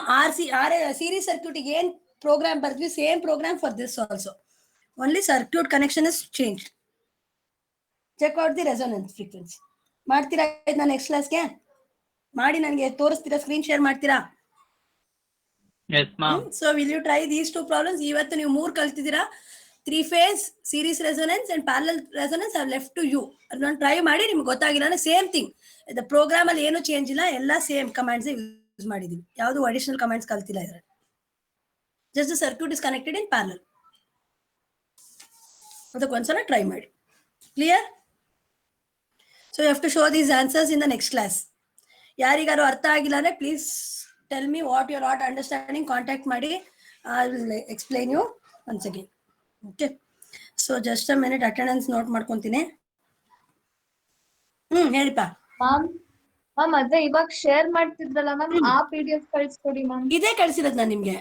Speaker 1: series circuit ಗೆ ಏನ್ program ಬರ್ದ್ವಿ, same program for this also, only circuit connection is change. Check out the resonance frequency. ಮಾಡ್ತೀರಾ ಇದನ್ನ next ಕ್ಲಾಸ್ಗೆ ಮಾಡಿ ನನಗೆ ತೋರಿಸ್ತೀರಾ, ಸ್ಕ್ರೀನ್ ಶೇರ್ ಮಾಡ್ತೀರಾ?
Speaker 3: Yes, ma'am.
Speaker 1: So will you try these 2 problems? ಇವತ್ತು ನೀವು 3 ಕಲ್ತಿದ್ದೀರಾ. 3 phase series resonance and parallel resonance are left to you. ಅದನ್ನ ಟ್ರೈ ಮಾಡಿ, ನಿಮ್ಗೆ ಗೊತ್ತಾಗಿಲ್ಲ ಅಂದ್ರೆ ಸೇಮ್ ಥಿಂಗ್, ದ ಪ್ರೋಗ್ರಾಮ್ ಅಲ್ಲಿ ಏನು ಚೇಂಜ್ ಇಲ್ಲ, ಎಲ್ಲ ಸೇಮ್ ಕಮಾಂಡ್ಸ್ ಯೂಸ್ ಮಾಡಿದೀವಿ, ಯಾವುದು ಅಡಿಷನಲ್ ಕಮಾಂಡ್ಸ್ ಕಲ್ತಿಲ್ಲ ಇದ್ರಲ್ಲಿ. Just the circuit is connected in parallel. ಅದಕ್ಕೊಂದ್ಸಲ ಟ್ರೈ ಮಾಡಿ. Clear? So you have to show these answers in the next class. ಯಾರಿಗಾರು ಅರ್ಥ ಆಗಿಲ್ಲ ಅಂದ್ರೆ please tell me what you are not understanding, contact ಮಾಡಿ, I will explain you once again. Okay, so just a minute attendance note ಮಾಡ್ಕೊಂತೀನಿ. ಹೇಳಿಪ್ಪ.
Speaker 4: Ma'am ಅದೇ ಇವಾಗ share ಮಾಡ್ತಿದ್ರಲ್ಲ ಮ್ಯಾಮ್, ಆ PDF ಕಳಿಸ್ಕೊಡಿ ಮ್ಯಾಮ್.
Speaker 1: ಇದೇ ಕಳ್ಸಿರೋದು ನಾನು ನಿಮ್ಗೆ.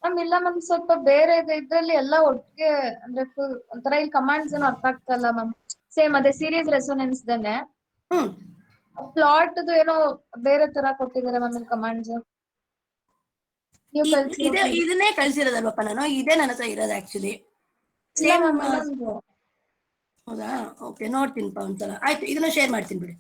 Speaker 4: ಮ್ಯಾಮ್ ಇಲ್ಲ ಮ್ಯಾಮ್, ಸ್ವಲ್ಪ ಬೇರೆ ಇದ್ರಲ್ಲಿ ಎಲ್ಲ ಒಟ್ಟಿಗೆ ಅಂದ್ರೆ ಒಂಥರ ಇಲ್ಲಿ ಕಮಾಂಡ್ಸ್ ಏನು ಅರ್ಥ ಆಗ್ತಲ್ಲ ಮ್ಯಾಮ್. ಸೇಮ್ ಅದೇ ಸೀರೀಸ್ ರೆಸೋನೆನ್ಸ್ ದನೆ ಪ್ಲಾಟ್ ಏನೋ ಬೇರೆ ತರ ಕೊಟ್ಟಿದ್ದಾರೆ ಮ್ಯಾಮ್ ಕಮಾಂಡ್ಸ್.
Speaker 1: ಇದನ್ನೇ ಕಳ್ಸಿರೋದಲ್ವಪ್ಪ ನಾನು, ಇದೇ ನನ್ನ ಹತ್ರ ಇರೋದು ಆಕ್ಚುಲಿ. ಸೇಮ್. ಹೌದಾ? ಓಕೆ, ನೋಡ್ತೀನಿಪ್ಪ ಒಂದ್ಸಲ. ಆಯ್ತು, ಇದನ್ನ ಶೇರ್ ಮಾಡ್ತೀನಿ ಬಿಡಿ.